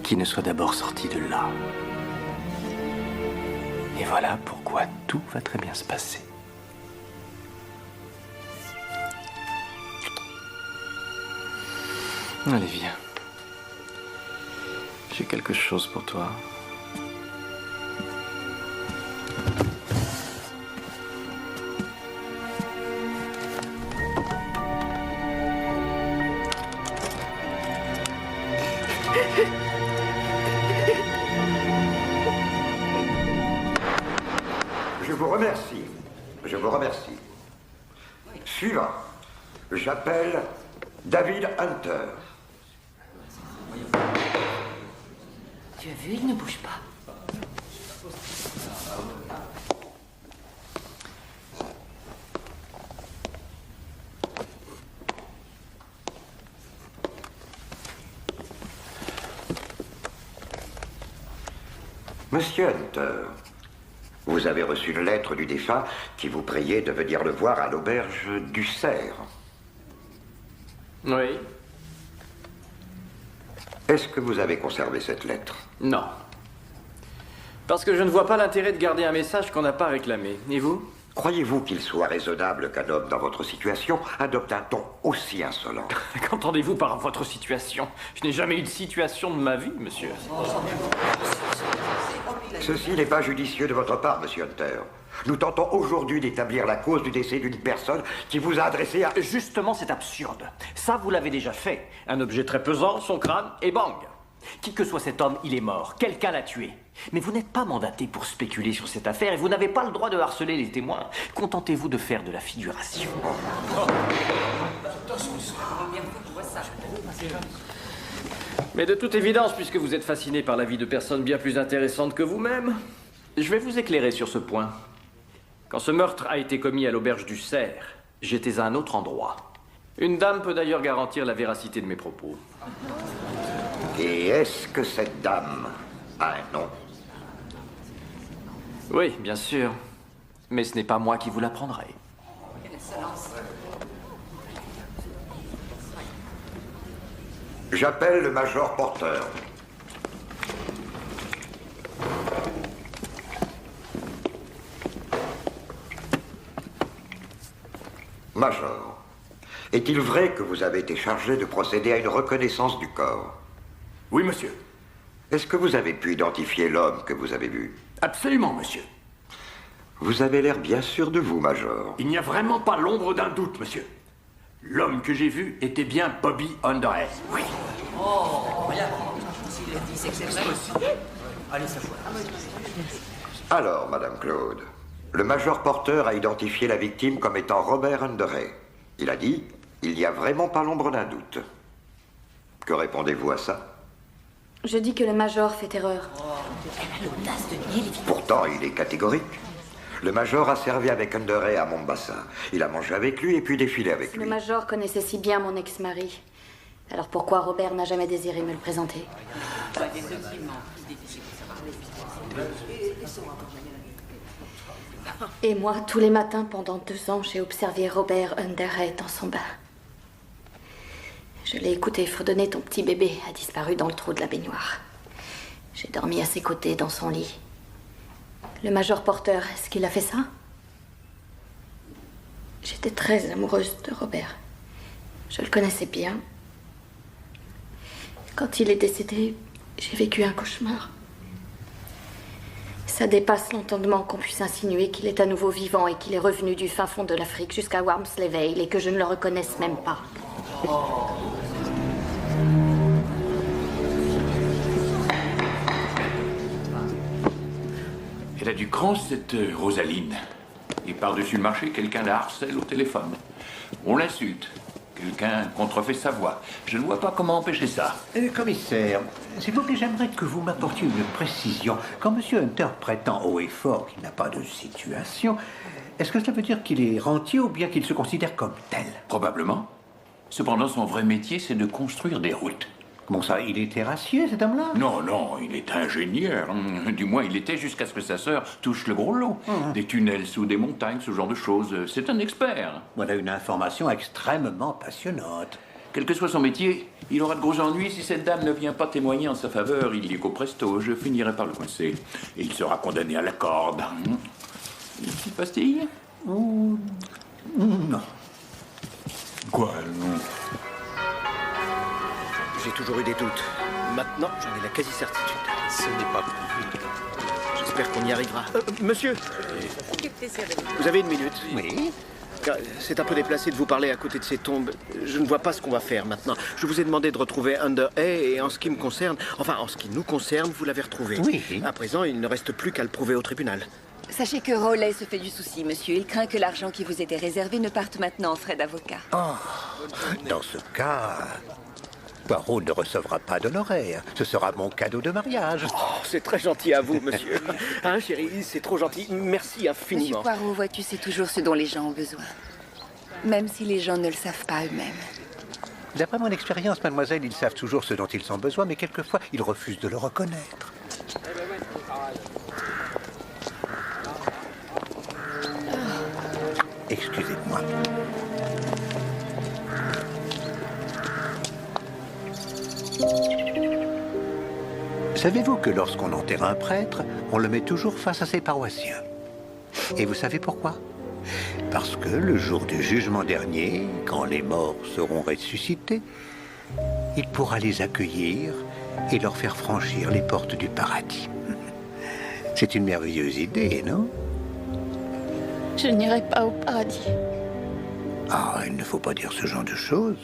qui ne soit d'abord sorti de là. Et voilà pourquoi tout va très bien se passer. Allez, viens. J'ai quelque chose pour toi. Je vous remercie. Je vous remercie. Suivant. J'appelle David Hunter. Tu as vu, il ne bouge pas. Monsieur Hunter, vous avez reçu une lettre du défunt qui vous priait de venir le voir à l'auberge du Cerf. Oui. Est-ce que vous avez conservé cette lettre? Non. Parce que je ne vois pas l'intérêt de garder un message qu'on n'a pas réclamé. Et vous? Croyez-vous qu'il soit raisonnable qu'un homme dans votre situation adopte un ton aussi insolent? Qu'entendez-vous par votre situation? Je n'ai jamais eu de situation de ma vie, monsieur. Ceci n'est pas judicieux de votre part, monsieur Hunter. Nous tentons aujourd'hui d'établir la cause du décès d'une personne qui vous a adressé à... Justement, c'est absurde. Ça, vous l'avez déjà fait. Un objet très pesant, son crâne, et bang! Qui que soit cet homme, il est mort. Quelqu'un l'a tué. Mais vous n'êtes pas mandaté pour spéculer sur cette affaire et vous n'avez pas le droit de harceler les témoins. Contentez-vous de faire de la figuration. Mais de toute évidence, puisque vous êtes fasciné par la vie de personnes bien plus intéressantes que vous-même, je vais vous éclairer sur ce point. Quand ce meurtre a été commis à l'auberge du Cerf, j'étais à un autre endroit. Une dame peut d'ailleurs garantir la véracité de mes propos. Et est-ce que cette dame a un nom? Oui, bien sûr. Mais ce n'est pas moi qui vous l'apprendrai. J'appelle le Major Porter. Major, est-il vrai que vous avez été chargé de procéder à une reconnaissance du corps? Oui, monsieur. Est-ce que vous avez pu identifier l'homme que vous avez vu? Absolument, monsieur. Vous avez l'air bien sûr de vous, Major. Il n'y a vraiment pas l'ombre d'un doute, monsieur. L'homme que j'ai vu était bien Bobby Underhead. Oui. Oh, regarde. S'il a dit, c'est que c'est vrai. Allez, ça joue. Alors, Madame Claude, le Major Porter a identifié la victime comme étant Robert Underhead. Il a dit, il n'y a vraiment pas l'ombre d'un doute. Que répondez-vous à ça? Je dis que le Major fait erreur. Pourtant, il est catégorique. Le Major a servi avec Underhead à Mombasa. Il a mangé avec lui et puis défilé avec Le lui. Major connaissait si bien mon ex-mari. Alors pourquoi Robert n'a jamais désiré me le présenter? Et moi, tous les matins, pendant 2 ans, j'ai observé Robert Underhead dans son bain. Je l'ai écouté fredonner ton petit bébé a disparu dans le trou de la baignoire. J'ai dormi à ses côtés dans son lit. Le Major Porter, est-ce qu'il a fait ça? J'étais très amoureuse de Robert. Je le connaissais bien. Quand il est décédé, j'ai vécu un cauchemar. Ça dépasse l'entendement qu'on puisse insinuer qu'il est à nouveau vivant et qu'il est revenu du fin fond de l'Afrique jusqu'à Wormsley Vale et que je ne le reconnaisse même pas. Elle a du cran, cette Rosaline. Et par-dessus le marché, quelqu'un la harcèle au téléphone. On l'insulte. Quelqu'un contrefait sa voix. Je ne vois pas comment empêcher ça. Commissaire, s'il vous plaît, j'aimerais que vous m'apportiez une précision. Quand M. Hunter prétend haut et fort qu'il n'a pas de situation, est-ce que cela veut dire qu'il est rentier ou bien qu'il se considère comme tel? Probablement. Cependant, son vrai métier, c'est de construire des routes. Comment ça, il est terrassier, cet homme-là? Non, non, il est ingénieur. Du moins, il était jusqu'à ce que sa sœur touche le gros lot. Des tunnels sous des montagnes, ce genre de choses. C'est un expert. Voilà une information extrêmement passionnante. Quel que soit son métier, il aura de gros ennuis si cette dame ne vient pas témoigner en sa faveur. Il dit qu'au presto, je finirai par le coincer. Et il sera condamné à la corde. Une petite pastille? Non. Quoi, non? J'ai toujours eu des doutes. Maintenant, j'en ai la quasi-certitude. Ce n'est pas possible. J'espère qu'on y arrivera. Monsieur, vous avez une minute? Oui. C'est un peu déplacé de vous parler à côté de ces tombes. Je ne vois pas ce qu'on va faire maintenant. Je vous ai demandé de retrouver Underhay et en ce qui me concerne, enfin en ce qui nous concerne, vous l'avez retrouvé. Oui. À présent, il ne reste plus qu'à le prouver au tribunal. Sachez que Rowley se fait du souci, monsieur. Il craint que l'argent qui vous était réservé ne parte maintenant en frais d'avocat. Oh, dans ce cas, Poirot ne recevra pas d'honoraires. Ce sera mon cadeau de mariage. Oh, c'est très gentil à vous, monsieur. Hein, chérie, c'est trop gentil. Merci infiniment. Monsieur Poirot, vois-tu, c'est toujours ce dont les gens ont besoin. Même si les gens ne le savent pas eux-mêmes. D'après mon expérience, mademoiselle, ils savent toujours ce dont ils ont besoin, mais quelquefois, ils refusent de le reconnaître. Excusez-moi. Savez-vous que lorsqu'on enterre un prêtre, on le met toujours face à ses paroissiens? Et vous savez pourquoi? Parce que le jour du jugement dernier, quand les morts seront ressuscités, il pourra les accueillir et leur faire franchir les portes du paradis. C'est une merveilleuse idée, non? Je n'irai pas au paradis. Ah, il ne faut pas dire ce genre de choses.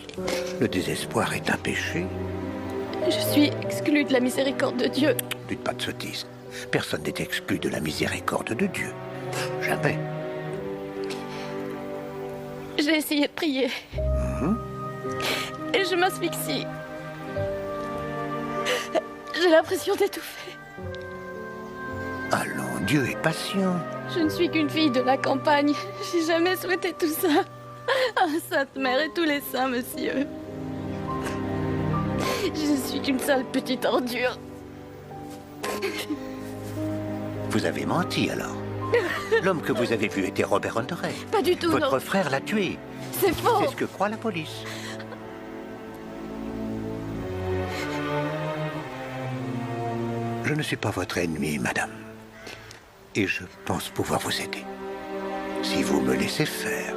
Le désespoir est un péché. Je suis exclue de la miséricorde de Dieu. Dites pas de sottises. Personne n'est exclu de la miséricorde de Dieu. Jamais. J'ai essayé de prier. Et je m'asphyxie. J'ai l'impression d'étouffer. Allons, Dieu est patient. Je ne suis qu'une fille de la campagne. J'ai jamais souhaité tout ça. Ah, Sainte Mère et tous les saints, monsieur. Je suis qu'une sale petite ordure. Vous avez menti alors. L'homme que vous avez vu était Robert Underhay. Pas du tout, Votre non. frère l'a tué. C'est faux. C'est ce que croit la police. Je ne suis pas votre ennemi, madame. Et je pense pouvoir vous aider. Si vous me laissez faire.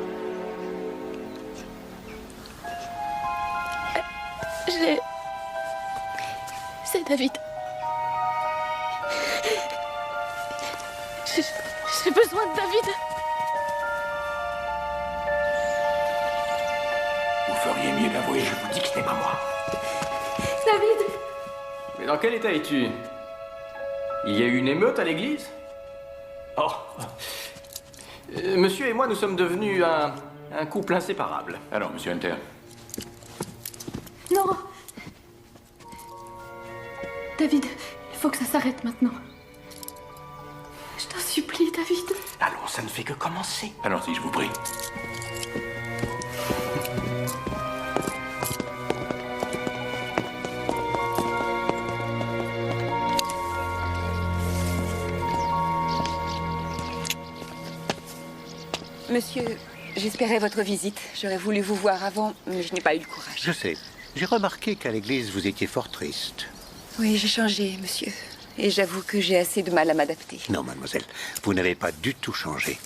C'est David. J'ai besoin de David. Vous feriez mieux d'avouer, je vous dis que ce n'est pas moi. David! Mais dans quel état es-tu? Il y a eu une émeute à l'église? Oh. Monsieur et moi, nous sommes devenus un couple inséparable. Alors, monsieur Hunter. Non! David, il faut que ça s'arrête maintenant. Je t'en supplie, David. Allons, ça ne fait que commencer. Allons-y, je vous prie. Monsieur, j'espérais votre visite. J'aurais voulu vous voir avant, mais je n'ai pas eu le courage. Je sais. J'ai remarqué qu'à l'église, vous étiez fort triste. Oui, j'ai changé, monsieur. Et j'avoue que j'ai assez de mal à m'adapter. Non, mademoiselle, vous n'avez pas du tout changé.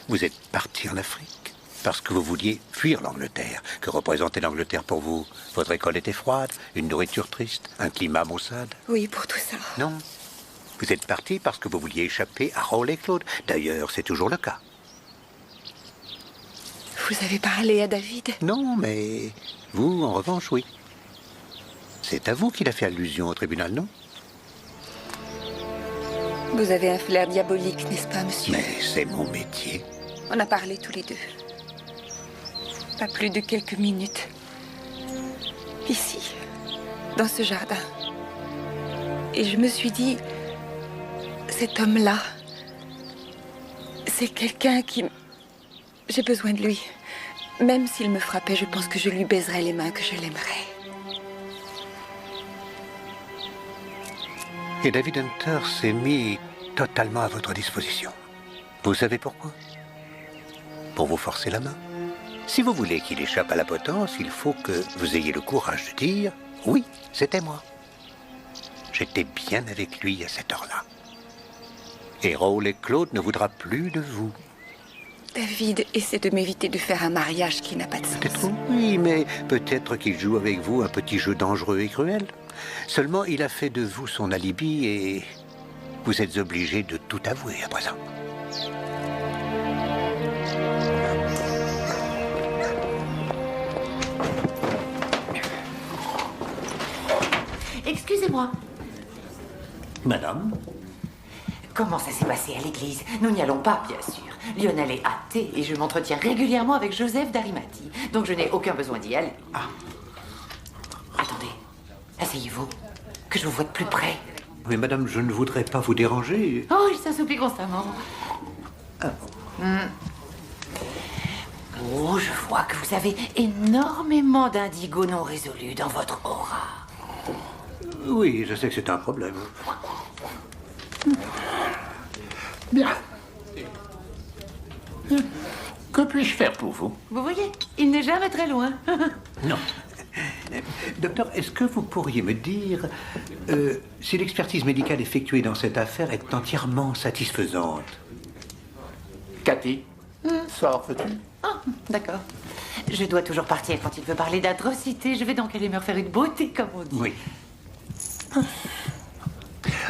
Vous êtes partie en Afrique parce que vous vouliez fuir l'Angleterre. Que représentait l'Angleterre pour vous? Votre école était froide, une nourriture triste, un climat maussade? Oui, pour tout ça. Non. Vous êtes partie parce que vous vouliez échapper à Rowley Claude. D'ailleurs, c'est toujours le cas. Vous avez parlé à David? Non, mais vous, en revanche, oui. C'est à vous qu'il a fait allusion au tribunal, non? Vous avez un flair diabolique, n'est-ce pas, monsieur? Mais c'est mon métier. On a parlé tous les deux. Pas plus de quelques minutes. Ici, dans ce jardin. Et je me suis dit, cet homme-là, c'est quelqu'un qui... J'ai besoin de lui. Même s'il me frappait, je pense que je lui baiserais les mains, que je l'aimerais. Et David Hunter s'est mis totalement à votre disposition. Vous savez pourquoi? Pour vous forcer la main. Si vous voulez qu'il échappe à la potence, il faut que vous ayez le courage de dire « Oui, c'était moi. J'étais bien avec lui à cette heure-là. Et Rowley Claude ne voudra plus de vous. » David essaie de m'éviter de faire un mariage qui n'a pas de sens. Peut-être oui, mais peut-être qu'il joue avec vous un petit jeu dangereux et cruel. Seulement, il a fait de vous son alibi et vous êtes obligé de tout avouer à présent. Excusez-moi. Madame? Comment ça s'est passé à l'église? Nous n'y allons pas, bien sûr. Lionel est athée et je m'entretiens régulièrement avec Joseph d'Arimathie. Donc je n'ai aucun besoin d'y aller. Ah. Attendez. Asseyez-vous. Que je vous voie de plus près. Oui, madame, je ne voudrais pas vous déranger. Oh, il s'assouplit constamment. Oh, je vois que vous avez énormément d'indigo non résolu dans votre aura. Oui, je sais que c'est un problème. Bien. Que puis-je faire pour vous? Vous voyez, il n'est jamais très loin. Non. Docteur, est-ce que vous pourriez me dire si l'expertise médicale effectuée dans cette affaire est entièrement satisfaisante? Cathy, sors, veux-tu? Ah, d'accord. Je dois toujours partir quand il veut parler d'atrocité. Je vais donc aller me refaire une beauté, comme on dit. Oui.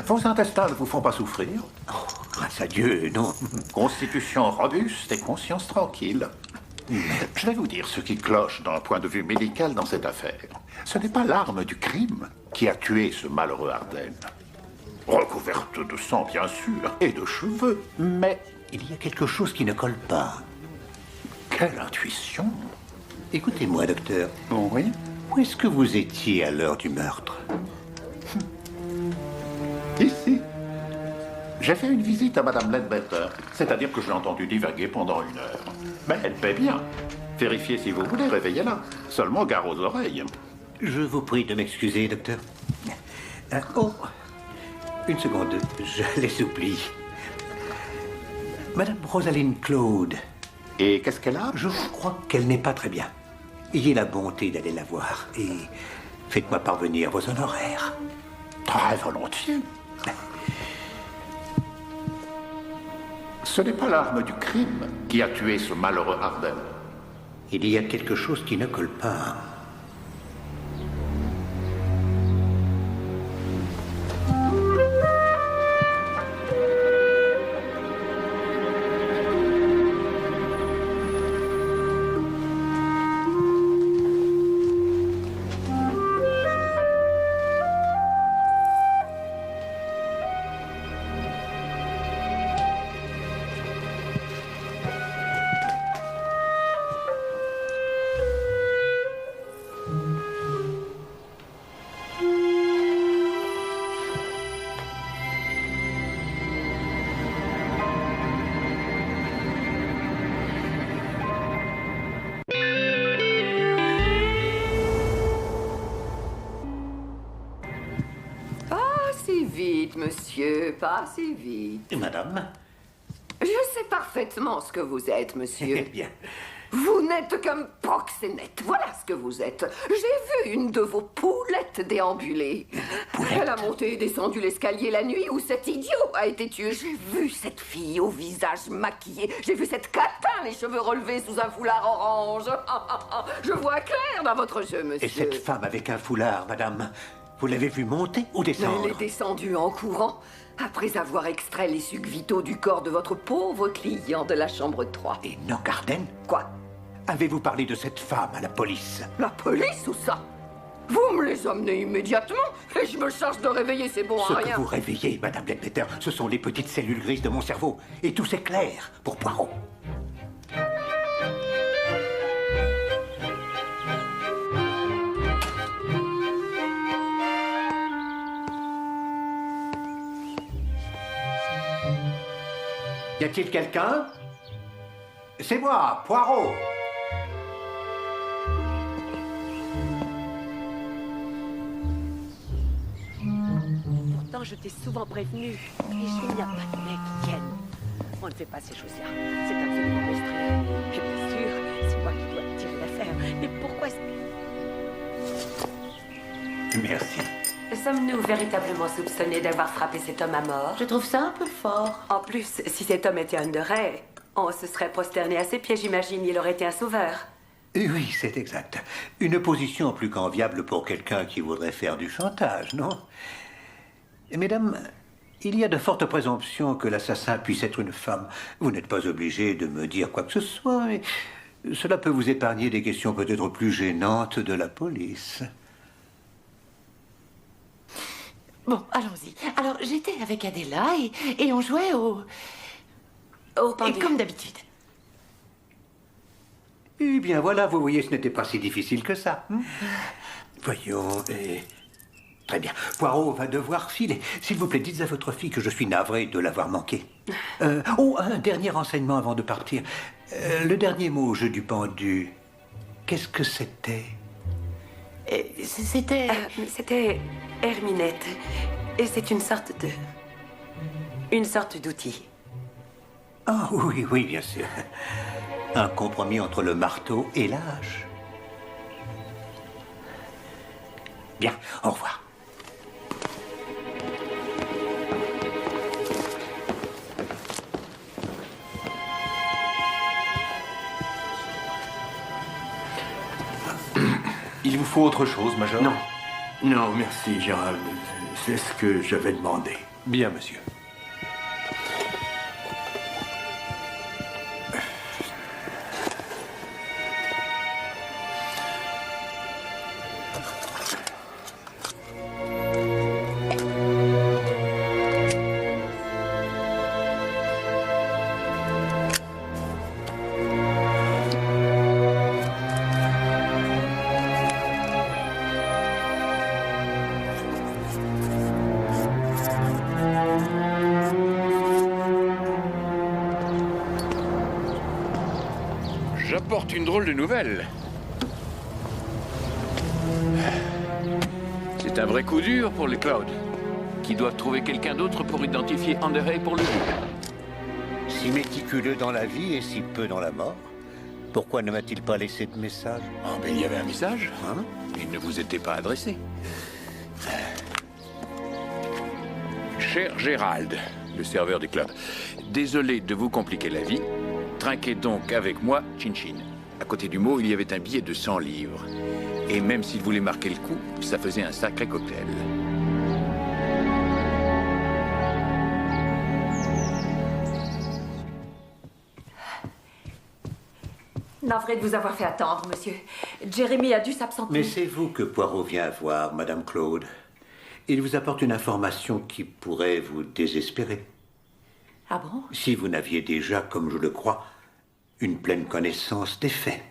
Vos intestins ne vous font pas souffrir? Oh, grâce à Dieu, non. Constitution robuste et conscience tranquille. Je vais vous dire ce qui cloche d'un point de vue médical dans cette affaire. Ce n'est pas l'arme du crime qui a tué ce malheureux Arden. Recouverte de sang, bien sûr, et de cheveux, mais... Il y a quelque chose qui ne colle pas. Quelle intuition! Écoutez-moi, docteur. Oui? Où est-ce que vous étiez à l'heure du meurtre? Ici. J'ai fait une visite à Madame Ledbetter, c'est-à-dire que je l'ai entendue divaguer pendant 1 heure. Mais elle paie bien. Vérifiez si vous voulez, réveillez-la. Seulement gare aux oreilles. Je vous prie de m'excuser, docteur. Oh, une seconde, je les oublie. Madame Rosaline Claude. Et qu'est-ce qu'elle a? Je crois qu'elle n'est pas très bien. Ayez la bonté d'aller la voir et faites-moi parvenir vos honoraires. Très volontiers. Ce n'est pas l'arme du crime qui a tué ce malheureux Arden. Il y a quelque chose qui ne colle pas. Monsieur, pas si vite. Madame? Je sais parfaitement ce que vous êtes, monsieur. Eh bien. Vous n'êtes qu'un proxénète, voilà ce que vous êtes. J'ai vu une de vos poulettes déambuler. Elle a monté et descendu l'escalier la nuit où cet idiot a été tué. J'ai vu cette fille au visage maquillé. J'ai vu cette catin, les cheveux relevés sous un foulard orange. Je vois clair dans votre jeu, monsieur. Et cette femme avec un foulard, madame, vous l'avez vue monter ou descendre? Elle est descendue en courant, après avoir extrait les sucs vitaux du corps de votre pauvre client de la chambre 3. Et non, Arden? Quoi? Avez-vous parlé de cette femme à la police? La police ou ça? Vous me les emmenez immédiatement et je me charge de réveiller ces bons à rien. Ce que vous réveillez, Madame Ledbetter, ce sont les petites cellules grises de mon cerveau. Et tout c'est clair pour Poirot. Y a-t-il quelqu'un? C'est moi, Poirot. Pourtant, je t'ai souvent prévenu. Et il n'y a pas de mec qui tienne. On ne fait pas ces choses-là. C'est absolument monstrueux. Et bien sûr, c'est moi qui dois tirer l'affaire. Mais pourquoi Merci. Sommes-nous véritablement soupçonnés d'avoir frappé cet homme à mort? Je trouve ça un peu fort. En plus, si cet homme était Underhay, on se serait prosterné à ses pieds, j'imagine. Il aurait été un sauveur. Oui, c'est exact. Une position plus qu'enviable pour quelqu'un qui voudrait faire du chantage, non? Mesdames, il y a de fortes présomptions que l'assassin puisse être une femme. Vous n'êtes pas obligé de me dire quoi que ce soit, mais cela peut vous épargner des questions peut-être plus gênantes de la police. Bon, allons-y. Alors, j'étais avec Adela et on jouait au pendu. comme d'habitude. Eh bien, voilà, vous voyez, ce n'était pas si difficile que ça. Voyons, très bien. Poirot va devoir filer. S'il vous plaît, dites à votre fille que je suis navré de l'avoir manqué. Un dernier renseignement avant de partir. Le dernier mot au jeu du pendu, qu'est-ce que c'était? C'était Herminette. Et c'est une sorte d'outil. Ah oui, oui, bien sûr. Un compromis entre le marteau et la hache. Bien, au revoir. Il vous faut autre chose, Major? Non. Non, merci, Gérald. C'est ce que j'avais demandé. Bien, monsieur. J'apporte une drôle de nouvelle. C'est un vrai coup dur pour les Cloud, qui doivent trouver quelqu'un d'autre pour identifier Anderhay pour le juge. Si méticuleux dans la vie et si peu dans la mort, pourquoi ne m'a-t-il pas laissé de message? Oh, mais il y avait un message. Hein? Il ne vous était pas adressé. Cher Gérald, le serveur du club, désolé de vous compliquer la vie. Trinquez donc avec moi, Chin-Chin. À côté du mot, il y avait un billet de 100 livres. Et même s'il voulait marquer le coup, ça faisait un sacré cocktail. Navré de vous avoir fait attendre, monsieur. Jérémy a dû s'absenter. Mais c'est vous que Poirot vient voir, Madame Claude. Il vous apporte une information qui pourrait vous désespérer. Ah bon? Si vous n'aviez déjà, comme je le crois, une pleine connaissance des faits.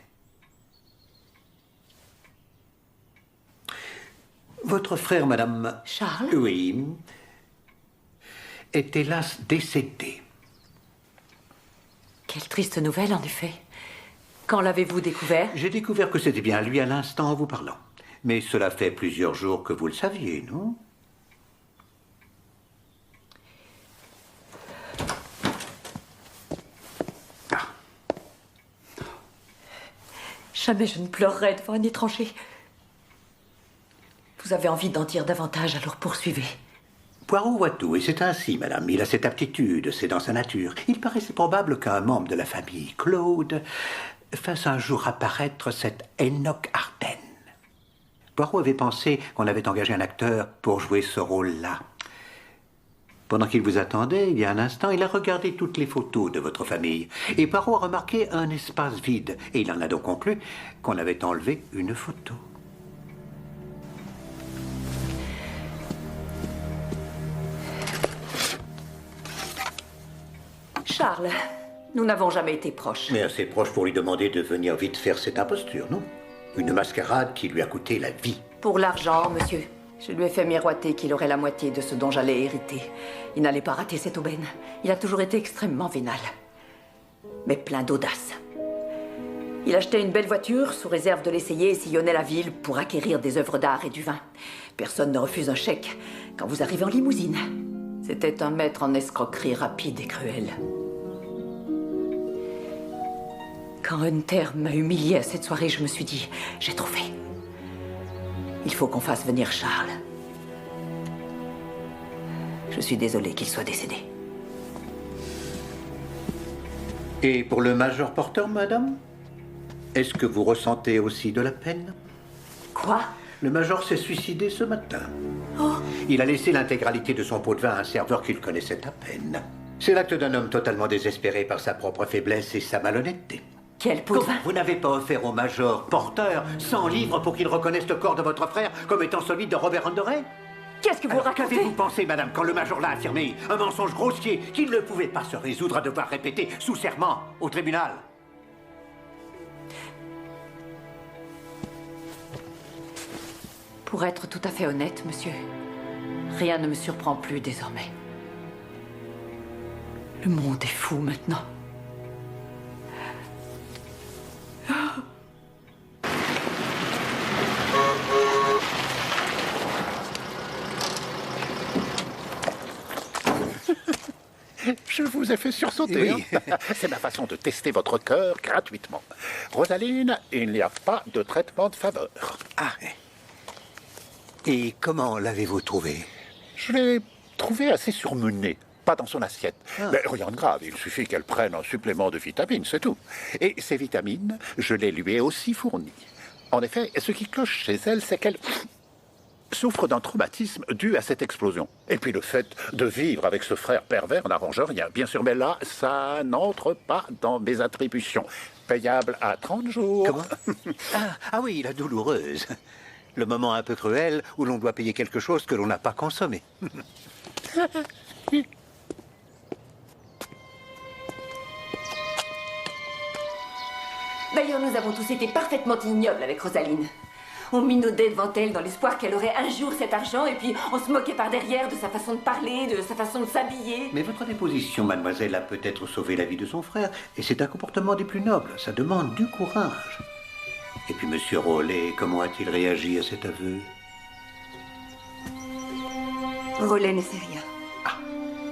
Votre frère, Madame... Charles? Oui. Est hélas décédé. Quelle triste nouvelle, en effet. Quand l'avez-vous découvert? J'ai découvert que c'était bien lui à l'instant en vous parlant. Mais cela fait plusieurs jours que vous le saviez, non? Jamais je ne pleurerai devant un étranger. Vous avez envie d'en dire davantage, alors poursuivez. Poirot voit tout, et c'est ainsi, madame. Il a cette aptitude, c'est dans sa nature. Il paraissait probable qu'un membre de la famille Claude fasse un jour apparaître cet Enoch Arden. Poirot avait pensé qu'on avait engagé un acteur pour jouer ce rôle-là. Pendant qu'il vous attendait, il y a un instant, il a regardé toutes les photos de votre famille. Et Poirot a remarqué un espace vide. Et il en a donc conclu qu'on avait enlevé une photo. Charles, nous n'avons jamais été proches. Mais assez proche pour lui demander de venir vite faire cette imposture, non? Une mascarade qui lui a coûté la vie. Pour l'argent, monsieur. Je lui ai fait miroiter qu'il aurait la moitié de ce dont j'allais hériter. Il n'allait pas rater cette aubaine. Il a toujours été extrêmement vénal. Mais plein d'audace. Il achetait une belle voiture sous réserve de l'essayer et sillonnait la ville pour acquérir des œuvres d'art et du vin. Personne ne refuse un chèque quand vous arrivez en limousine. C'était un maître en escroquerie rapide et cruelle. Quand Hunter m'a humiliée à cette soirée, je me suis dit, j'ai trop fait. Il faut qu'on fasse venir Charles. Je suis désolée qu'il soit décédé. Et pour le Major Porter, madame? Est-ce que vous ressentez aussi de la peine? Quoi? Le Major s'est suicidé ce matin. Oh. Il a laissé l'intégralité de son pot de vin à un serveur qu'il connaissait à peine. C'est l'acte d'un homme totalement désespéré par sa propre faiblesse et sa malhonnêteté. Quel pot de vin? Vous n'avez pas offert au Major Porter 100 livres pour qu'il reconnaisse le corps de votre frère comme étant celui de Robert Anderhay? Qu'est-ce que vous racontez? Qu'avez-vous pensé, madame, quand le major l'a affirmé? Un mensonge grossier qu'il ne pouvait pas se résoudre à devoir répéter sous serment au tribunal. Pour être tout à fait honnête, monsieur, rien ne me surprend plus désormais. Le monde est fou maintenant. Je vous ai fait sursauter. Oui. Hein. C'est ma façon de tester votre cœur gratuitement. Rosaline, il n'y a pas de traitement de faveur. Ah. Et comment l'avez-vous trouvé? Je l'ai trouvé assez surmené. Pas dans son assiette. Mais rien de grave, il suffit qu'elle prenne un supplément de vitamines, c'est tout. Et ces vitamines, je les lui ai aussi fournies. En effet, ce qui cloche chez elle, c'est qu'elle souffre d'un traumatisme dû à cette explosion. Et puis le fait de vivre avec ce frère pervers n'arrange rien, bien sûr, mais là, ça n'entre pas dans mes attributions. Payable à 30 jours. Comment ah oui, la douloureuse. Le moment un peu cruel où l'on doit payer quelque chose que l'on n'a pas consommé. D'ailleurs, nous avons tous été parfaitement ignobles avec Rosaline. On minaudait devant elle dans l'espoir qu'elle aurait un jour cet argent, et puis on se moquait par derrière de sa façon de parler, de sa façon de s'habiller. Mais votre déposition, mademoiselle, a peut-être sauvé la vie de son frère, et c'est un comportement des plus nobles. Ça demande du courage. Et puis, monsieur Rollet, comment a-t-il réagi à cet aveu? Rollet ne sait rien.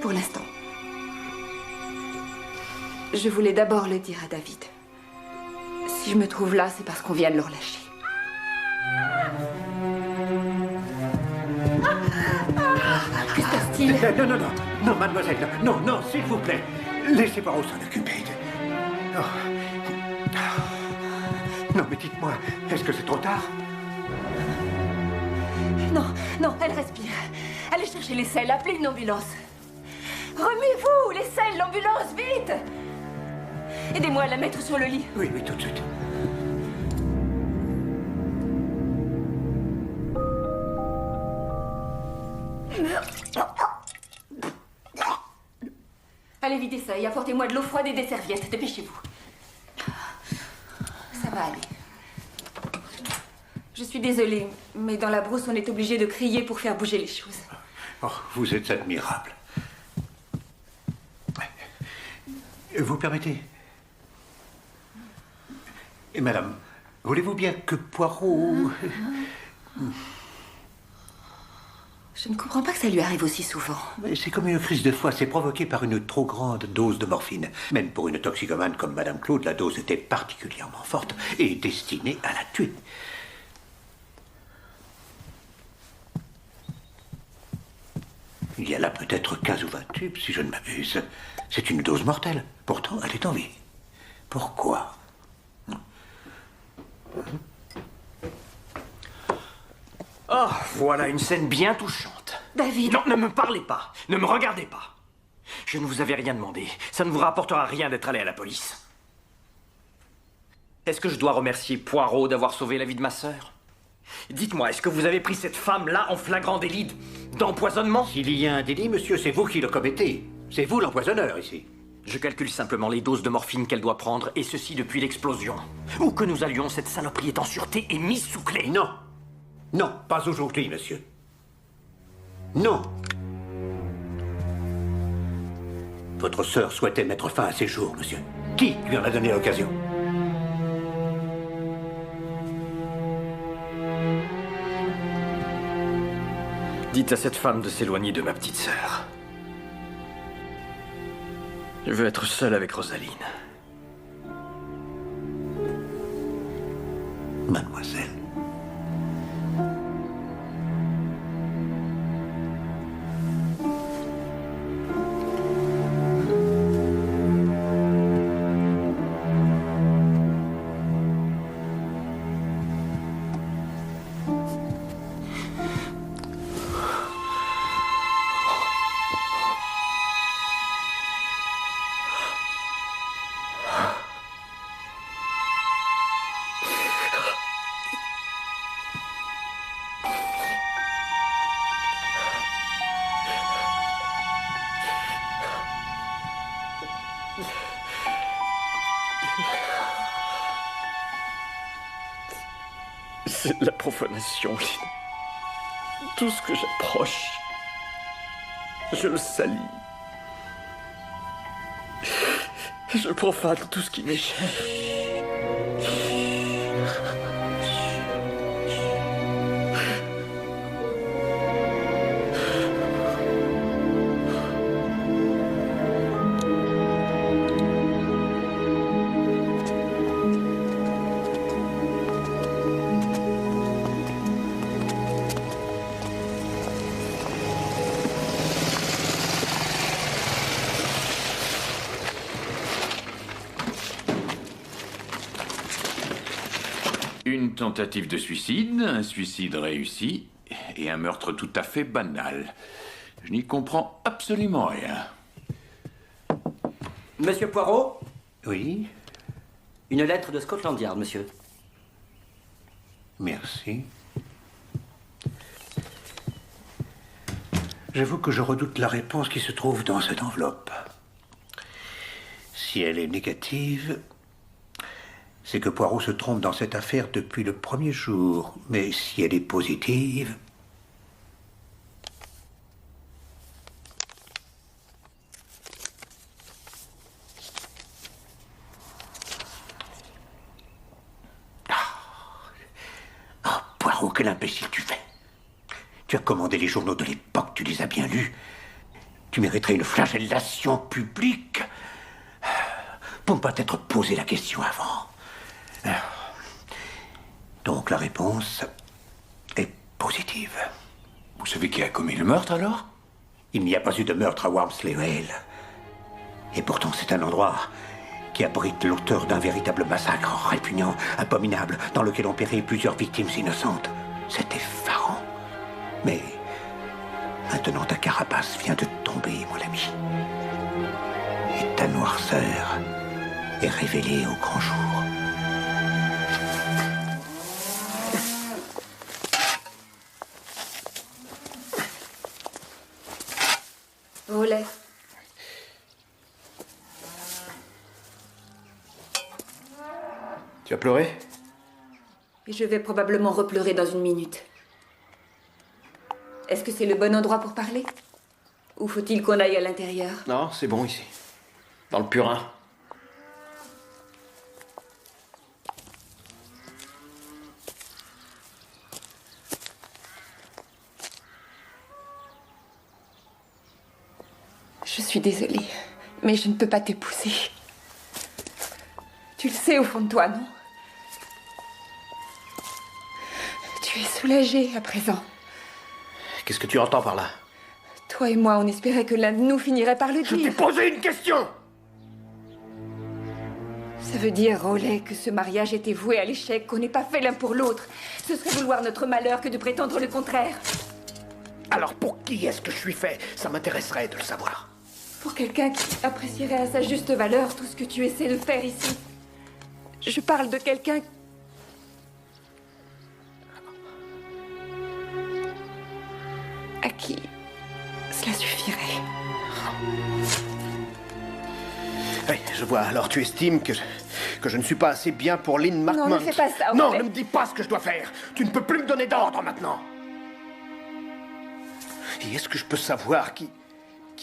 Pour l'instant. Je voulais d'abord le dire à David. Si je me trouve là, c'est parce qu'on vient de le relâcher. Que se passe-t-il? Non, non, non, non, mademoiselle, non, non, s'il vous plaît. Laissez Poirot s'en occuper. Oh. Non, mais dites-moi, est-ce que c'est trop tard? Non, non, elle respire. Allez chercher les selles, appelez une ambulance. Remuez-vous, les selles, l'ambulance, vite! Aidez-moi à la mettre sur le lit. Oui, oui, tout de suite. Allez, videz ça et apportez-moi de l'eau froide et des serviettes. Dépêchez-vous. Ça va aller. Je suis désolée, mais dans la brousse, on est obligé de crier pour faire bouger les choses. Oh, vous êtes admirable. Vous permettez? Et madame, voulez-vous bien que Poirot... Je ne comprends pas que ça lui arrive aussi souvent. Mais c'est comme une crise de foie, c'est provoqué par une trop grande dose de morphine. Même pour une toxicomane comme madame Claude, la dose était particulièrement forte et destinée à la tuer. Il y a là peut-être 15 ou 20 tubes, si je ne m'abuse. C'est une dose mortelle. Pourtant, elle est en vie. Pourquoi? Oh, voilà une scène bien touchante. David! Non, ne me parlez pas. Ne me regardez pas. Je ne vous avais rien demandé. Ça ne vous rapportera rien d'être allé à la police. Est-ce que je dois remercier Poirot d'avoir sauvé la vie de ma sœur? Dites-moi, est-ce que vous avez pris cette femme-là en flagrant délit d'empoisonnement? S'il y a un délit, monsieur, c'est vous qui le commettez. C'est vous l'empoisonneur, ici. Je calcule simplement les doses de morphine qu'elle doit prendre, et ceci depuis l'explosion. Où que nous allions, cette saloperie est en sûreté et mise sous clé. Non. Non, pas aujourd'hui, monsieur. Non. Votre sœur souhaitait mettre fin à ses jours, monsieur. Qui lui en a donné l'occasion? Dites à cette femme de s'éloigner de ma petite sœur. Je veux être seul avec Rosaline. Mademoiselle. C'est de la profanation, Lynn. Tout ce que j'approche, je le salis. Je profane tout ce qui m'est cher. Une tentative de suicide, un suicide réussi et un meurtre tout à fait banal. Je n'y comprends absolument rien. Monsieur Poirot? Oui? Une lettre de Scotland Yard, monsieur. Merci. J'avoue que je redoute la réponse qui se trouve dans cette enveloppe. Si elle est négative, c'est que Poirot se trompe dans cette affaire depuis le premier jour. Mais si elle est positive... Ah, Poirot, quel imbécile tu fais! Tu as commandé les journaux de l'époque, tu les as bien lus. Tu mériterais une flagellation publique pour ne pas t'être posé la question avant. Donc la réponse est positive. Vous savez qui a commis le meurtre alors? Il n'y a pas eu de meurtre à Wormsley Hale. Et pourtant c'est un endroit qui abrite l'auteur d'un véritable massacre répugnant, abominable, dans lequel ont péri plusieurs victimes innocentes. C'est effarant. Mais maintenant ta carapace vient de tomber, mon ami. Et ta noirceur est révélée au grand jour. Relais. Tu as pleuré? Et je vais probablement repleurer dans une minute. Est-ce que c'est le bon endroit pour parler? Ou faut-il qu'on aille à l'intérieur? Non, c'est bon ici. Dans le purin. Je suis désolée, mais je ne peux pas t'épouser. Tu le sais au fond de toi, non? Tu es soulagée à présent. Qu'est-ce que tu entends par là? Toi et moi, on espérait que l'un de nous finirait par le dire. Je t'ai posé une question! Ça veut dire, Rollet, que ce mariage était voué à l'échec, qu'on n'est pas fait l'un pour l'autre. Ce serait vouloir notre malheur que de prétendre le contraire. Alors pour qui est-ce que je suis fait? Ça m'intéresserait de le savoir. Pour quelqu'un qui apprécierait à sa juste valeur tout ce que tu essaies de faire ici. Je parle de quelqu'un... à qui cela suffirait. Oui, je vois. Alors tu estimes que je ne suis pas assez bien pour Lynn Markmont. Non, ne fais pas ça, Non, Rollet. ne me dis pas ce que je dois faire. Tu ne peux plus me donner d'ordre maintenant. Et est-ce que je peux savoir qui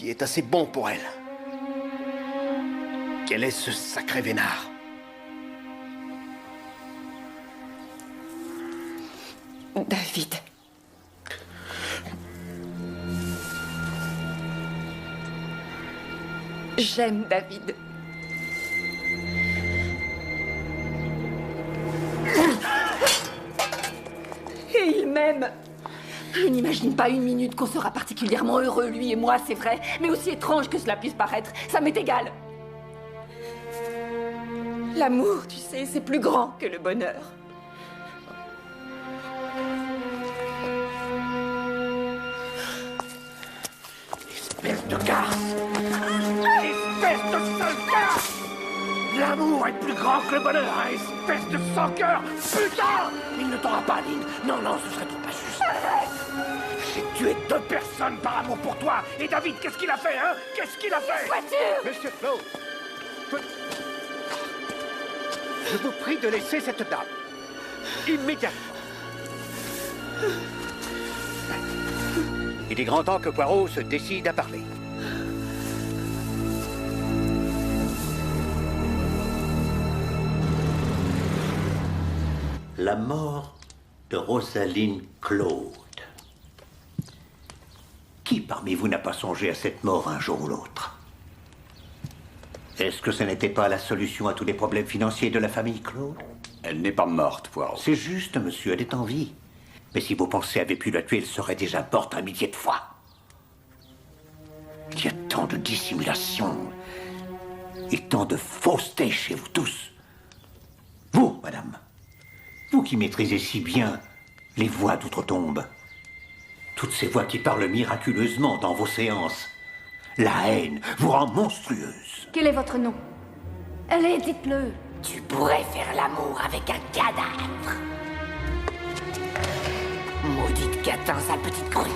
est assez bon pour elle? Quel est ce sacré vénard? David. J'aime David. Et il m'aime. Je n'imagine pas une minute qu'on sera particulièrement heureux, lui et moi, c'est vrai. Mais aussi étrange que cela puisse paraître, ça m'est égal. L'amour, tu sais, c'est plus grand que le bonheur. Espèce de gars! Espèce de sale gars! L'amour est plus grand que le bonheur, hein, espèce de sans-cœur! Putain! Il ne t'aura pas, Lynn. Non, non, ce serait trop injuste. J'ai tué 2 personnes par amour pour toi. Et David, qu'est-ce qu'il a fait, hein? Qu'est-ce qu'il a fait? Voiture! Monsieur Flo, je vous prie de laisser cette dame. Immédiatement. Il est grand temps que Poirot se décide à parler. La mort de Rosaline Claude. Qui parmi vous n'a pas songé à cette mort un jour ou l'autre? Est-ce que ce n'était pas la solution à tous les problèmes financiers de la famille Claude? Elle n'est pas morte, Poirot. C'est juste, monsieur, elle est en vie. Mais si vos pensées avaient pu la tuer, elle serait déjà morte un millier de fois. Il y a tant de dissimulation et tant de fausseté chez vous tous. Vous, madame, vous qui maîtrisez si bien les voix d'outre-tombe, toutes ces voix qui parlent miraculeusement dans vos séances, la haine vous rend monstrueuse. Quel est votre nom? Allez, dites-le. Tu pourrais faire l'amour avec un cadavre. Maudite catin, sale petite crue.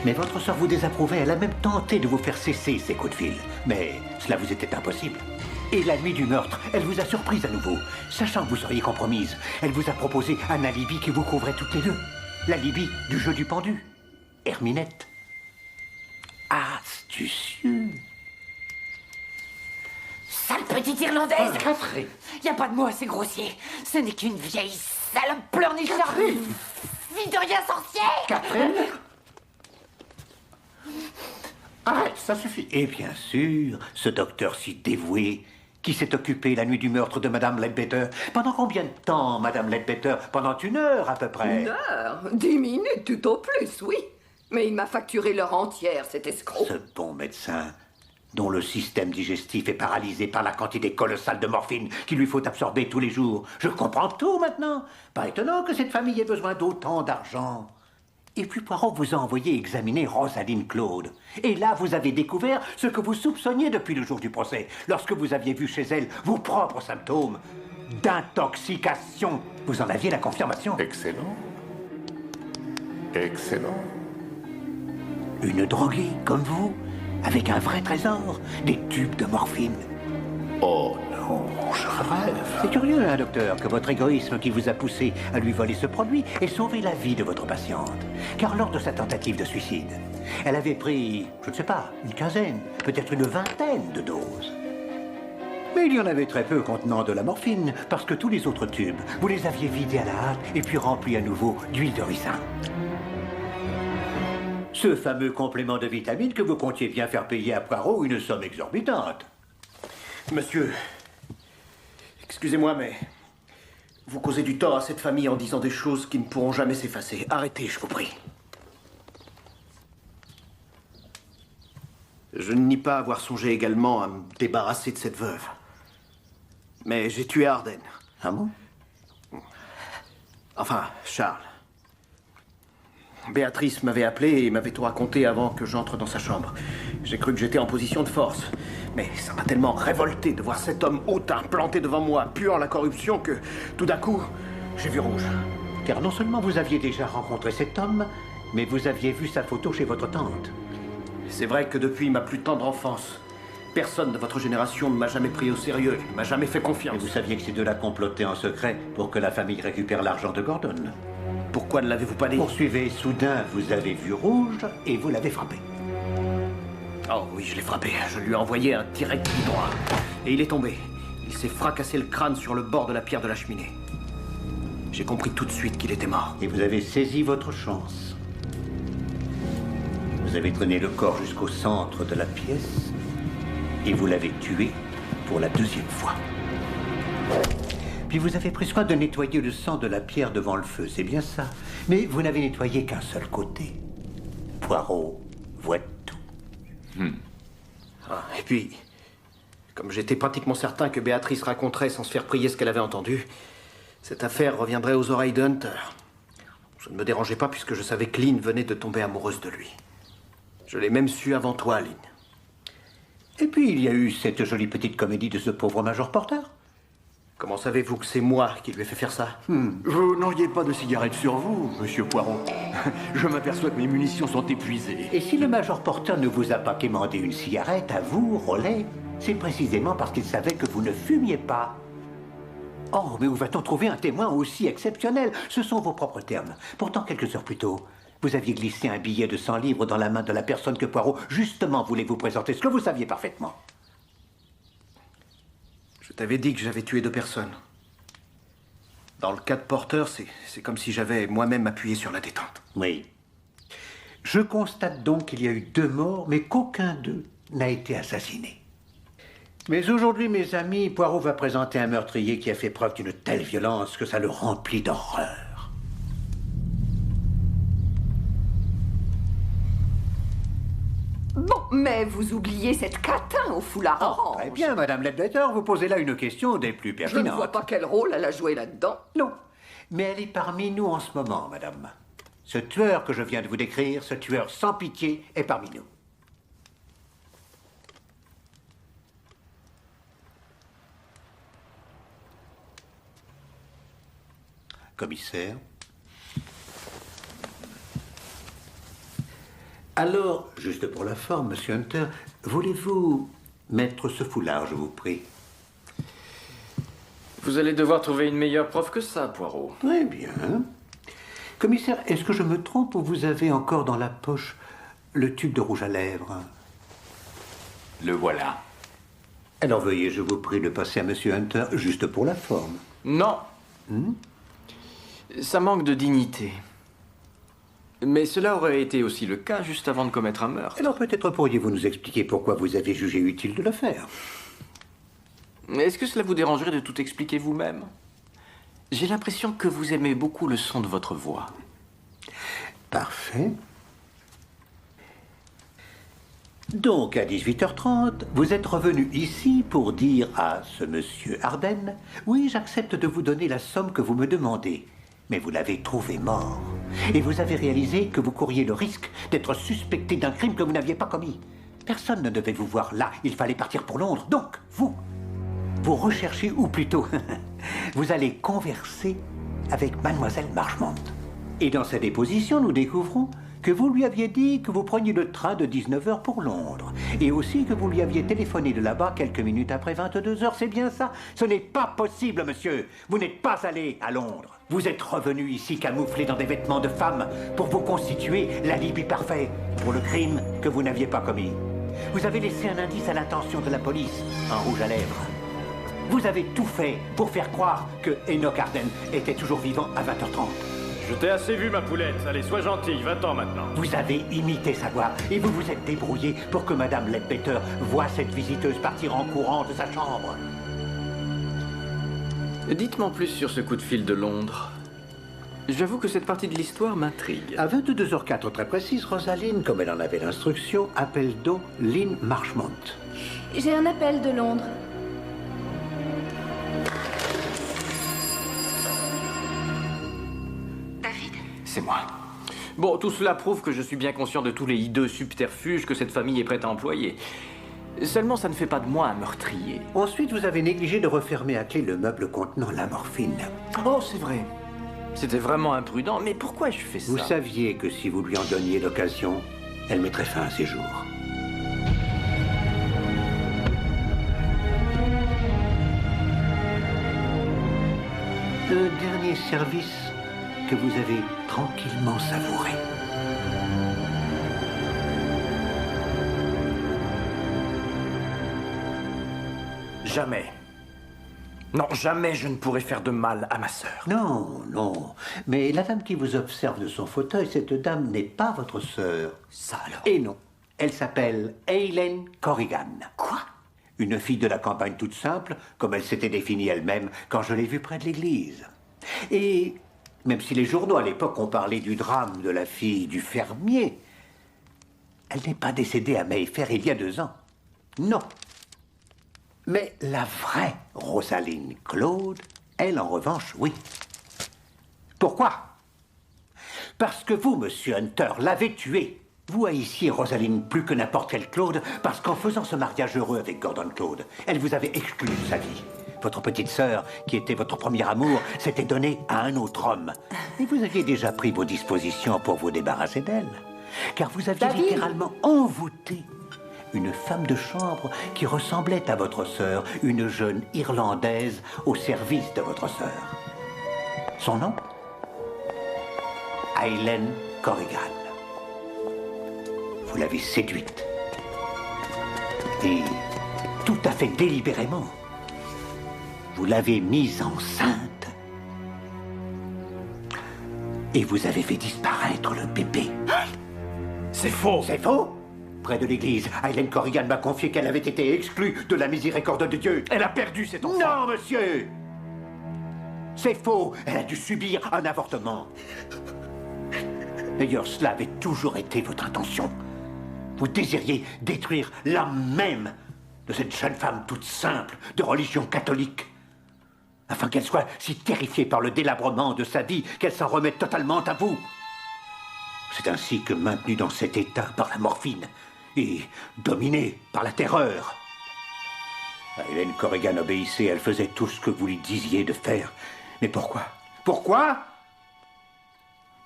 Mais votre sœur vous désapprouvait, elle a même tenté de vous faire cesser ces coups de fil. Mais cela vous était impossible. Et la nuit du meurtre, elle vous a surprise à nouveau. Sachant que vous seriez compromise, elle vous a proposé un alibi qui vous couvrait toutes les deux. L'alibi du jeu du pendu. Herminette. Astucieux. Sale petite Irlandaise. Catherine. Y a pas de mots assez grossiers. Ce n'est qu'une vieille salope pleurnicharde. Fille de rien sorcière. Catherine. Arrête, ça suffit. Et bien sûr, ce docteur si dévoué qui s'est occupé la nuit du meurtre de Madame Leadbetter. Pendant combien de temps, Madame Leadbetter? Pendant 1 heure à peu près. 1 heure? 10 minutes tout au plus, oui. Mais il m'a facturé l'heure entière, cet escroc. Ce bon médecin, dont le système digestif est paralysé par la quantité colossale de morphine qu'il lui faut absorber tous les jours. Je comprends tout maintenant. Pas étonnant que cette famille ait besoin d'autant d'argent. Et puis Poirot vous a envoyé examiner Rosaline Claude. Et là, vous avez découvert ce que vous soupçonniez depuis le jour du procès, lorsque vous aviez vu chez elle vos propres symptômes d'intoxication. Vous en aviez la confirmation. Excellent. Excellent. Une droguée comme vous, avec un vrai trésor, des tubes de morphine. Oh non, je rêve. C'est curieux, hein, docteur, que votre égoïsme qui vous a poussé à lui voler ce produit ait sauvé la vie de votre patiente. Car lors de sa tentative de suicide, elle avait pris, je ne sais pas, une quinzaine, peut-être une vingtaine de doses. Mais il y en avait très peu contenant de la morphine, parce que tous les autres tubes, vous les aviez vidés à la hâte et puis remplis à nouveau d'huile de ricin. Ce fameux complément de vitamines que vous comptiez bien faire payer à Poirot une somme exorbitante. Monsieur, excusez-moi, mais vous causez du tort à cette famille en disant des choses qui ne pourront jamais s'effacer. Arrêtez, je vous prie. Je ne nie pas avoir songé également à me débarrasser de cette veuve. Mais j'ai tué Arden. Ah bon? Enfin, Charles. Béatrice m'avait appelé et m'avait tout raconté avant que j'entre dans sa chambre. J'ai cru que j'étais en position de force. Mais ça m'a tellement révolté de voir cet homme hautain planté devant moi, puant la corruption, que tout d'un coup, j'ai vu rouge. Car non seulement vous aviez déjà rencontré cet homme, mais vous aviez vu sa photo chez votre tante. C'est vrai que depuis ma plus tendre enfance, personne de votre génération ne m'a jamais pris au sérieux, ne m'a jamais fait confiance. Et vous saviez que ces deux-là complotaient en secret pour que la famille récupère l'argent de Gordon. Pourquoi ne l'avez-vous pas dit? Poursuivez, soudain, vous avez vu rouge et vous l'avez frappé. Oh oui, je l'ai frappé. Je lui ai envoyé un direct droit. Et il est tombé. Il s'est fracassé le crâne sur le bord de la pierre de la cheminée. J'ai compris tout de suite qu'il était mort. Et vous avez saisi votre chance. Vous avez traîné le corps jusqu'au centre de la pièce et vous l'avez tué pour la 2e fois. Puis vous avez pris soin de nettoyer le sang de la pierre devant le feu, c'est bien ça. Mais vous n'avez nettoyé qu'un seul côté. Poirot voit tout. Ah, et puis, comme j'étais pratiquement certain que Béatrice raconterait sans se faire prier ce qu'elle avait entendu, cette affaire reviendrait aux oreilles de Hunter. Ça ne me dérangeait pas puisque je savais que Lynn venait de tomber amoureuse de lui. Je l'ai même su avant toi, Lynn. Et puis il y a eu cette jolie petite comédie de ce pauvre Major Porter. Comment savez-vous que c'est moi qui lui ai fait faire ça? Vous n'auriez pas de cigarette sur vous, monsieur Poirot. Je m'aperçois que mes munitions sont épuisées. Et si le Major Porter ne vous a pas quémandé une cigarette, à vous, Rollet, c'est précisément parce qu'il savait que vous ne fumiez pas. Oh, mais où va-t-on trouver un témoin aussi exceptionnel? Ce sont vos propres termes. Pourtant, quelques heures plus tôt, vous aviez glissé un billet de 100 livres dans la main de la personne que Poirot, justement, voulait vous présenter, ce que vous saviez parfaitement. Je t'avais dit que j'avais tué 2 personnes. Dans le cas de Porter, c'est comme si j'avais moi-même appuyé sur la détente. Oui. Je constate donc qu'il y a eu 2 morts, mais qu'aucun d'eux n'a été assassiné. Mais aujourd'hui, mes amis, Poirot va présenter un meurtrier qui a fait preuve d'une telle violence que ça le remplit d'horreur. Bon, mais vous oubliez cette catin au foulard orange. Très bien, Madame Ledbetter, vous posez là une question des plus pertinentes. Je ne vois pas quel rôle elle a joué là-dedans. Non, mais elle est parmi nous en ce moment, Madame. Ce tueur que je viens de vous décrire, ce tueur sans pitié, est parmi nous. Commissaire. Alors, juste pour la forme, Monsieur Hunter, voulez-vous mettre ce foulard, je vous prie? Vous allez devoir trouver une meilleure preuve que ça, Poirot. Très bien. Commissaire, est-ce que je me trompe ou vous avez encore dans la poche le tube de rouge à lèvres? Le voilà. Alors veuillez, je vous prie, de passer à Monsieur Hunter, juste pour la forme. Non. Ça manque de dignité. Mais cela aurait été aussi le cas juste avant de commettre un meurtre. Alors peut-être pourriez-vous nous expliquer pourquoi vous avez jugé utile de le faire? Est-ce que cela vous dérangerait de tout expliquer vous-même? J'ai l'impression que vous aimez beaucoup le son de votre voix. Parfait. Donc, à 18h30, vous êtes revenu ici pour dire à ce monsieur Arden, « Oui, j'accepte de vous donner la somme que vous me demandez. » Mais vous l'avez trouvé mort. Et vous avez réalisé que vous couriez le risque d'être suspecté d'un crime que vous n'aviez pas commis. Personne ne devait vous voir là. Il fallait partir pour Londres. Donc, vous recherchez, ou plutôt, vous allez converser avec Mademoiselle Marchmont. Et dans sa déposition, nous découvrons que vous lui aviez dit que vous preniez le train de 19h pour Londres. Et aussi que vous lui aviez téléphoné de là-bas quelques minutes après 22h. C'est bien ça? Ce n'est pas possible, monsieur. Vous n'êtes pas allé à Londres. Vous êtes revenu ici camouflé dans des vêtements de femme pour vous constituer l'alibi parfait pour le crime que vous n'aviez pas commis. Vous avez laissé un indice à l'attention de la police, un rouge à lèvres. Vous avez tout fait pour faire croire que Enoch Arden était toujours vivant à 20h30. Je t'ai assez vu, ma poulette. Allez, sois gentille, va-t'en maintenant. Vous avez imité sa voix et vous vous êtes débrouillé pour que Madame Ledbetter voie cette visiteuse partir en courant de sa chambre. Dites-moi en plus sur ce coup de fil de Londres. J'avoue que cette partie de l'histoire m'intrigue. À 22h04 très précise, Rosaline, comme elle en avait l'instruction, appelle donc Lynn Marchmont. J'ai un appel de Londres. C'est moi. Bon, tout cela prouve que je suis bien conscient de tous les hideux subterfuges que cette famille est prête à employer. Seulement, ça ne fait pas de moi un meurtrier. Ensuite, vous avez négligé de refermer à clé le meuble contenant la morphine. Oh, c'est vrai. C'était vraiment imprudent, mais pourquoi ai-je fait ça? Vous saviez que si vous lui en donniez l'occasion, elle mettrait fin à ses jours. Un dernier service que vous avez tranquillement savouré. Jamais. Non, jamais je ne pourrais faire de mal à ma sœur. Non, non. Mais la dame qui vous observe de son fauteuil, cette dame n'est pas votre sœur. Ça alors? Et non. Elle s'appelle Eileen Corrigan. Quoi? Une fille de la campagne toute simple, comme elle s'était définie elle-même quand je l'ai vue près de l'église. Et même si les journaux à l'époque ont parlé du drame de la fille du fermier, elle n'est pas décédée à Mayfair il y a 2 ans. Non. Mais la vraie Rosaline Claude, elle en revanche, oui. Pourquoi? Parce que vous, monsieur Hunter, l'avez tuée. Vous haïssiez Rosaline plus que n'importe quel Claude, parce qu'en faisant ce mariage heureux avec Gordon Claude, elle vous avait exclu de sa vie. Votre petite sœur, qui était votre premier amour, s'était donnée à un autre homme. Et vous aviez déjà pris vos dispositions pour vous débarrasser d'elle. Car vous aviez littéralement envoûté une femme de chambre qui ressemblait à votre sœur, une jeune Irlandaise au service de votre sœur. Son nom? Eileen Corrigan. Vous l'avez séduite. Et tout à fait délibérément, vous l'avez mise enceinte. Et vous avez fait disparaître le bébé. C'est faux. C'est faux? Près de l'église, Eileen Corrigan m'a confié qu'elle avait été exclue de la miséricorde de Dieu. Elle a perdu cet enfant. Non, monsieur! C'est faux. Elle a dû subir un avortement. D'ailleurs, cela avait toujours été votre intention. Vous désiriez détruire l'âme même de cette jeune femme toute simple, de religion catholique, afin qu'elle soit si terrifiée par le délabrement de sa vie qu'elle s'en remette totalement à vous. C'est ainsi que, maintenue dans cet état par la morphine et dominée par la terreur, Eileen Corrigan obéissait, elle faisait tout ce que vous lui disiez de faire. Mais pourquoi? Pourquoi?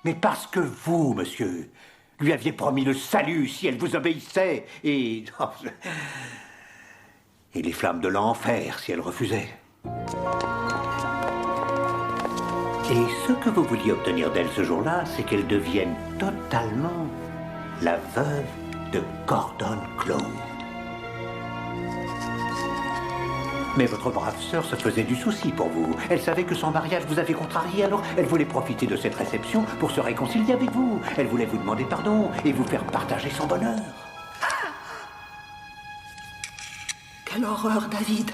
Mais parce que vous, monsieur, lui aviez promis le salut si elle vous obéissait, et les flammes de l'enfer si elle refusait. Et ce que vous vouliez obtenir d'elle ce jour-là, c'est qu'elle devienne totalement la veuve de Gordon Cloud. Mais votre brave sœur se faisait du souci pour vous. Elle savait que son mariage vous avait contrarié, alors elle voulait profiter de cette réception pour se réconcilier avec vous. Elle voulait vous demander pardon et vous faire partager son bonheur. Quelle horreur, David.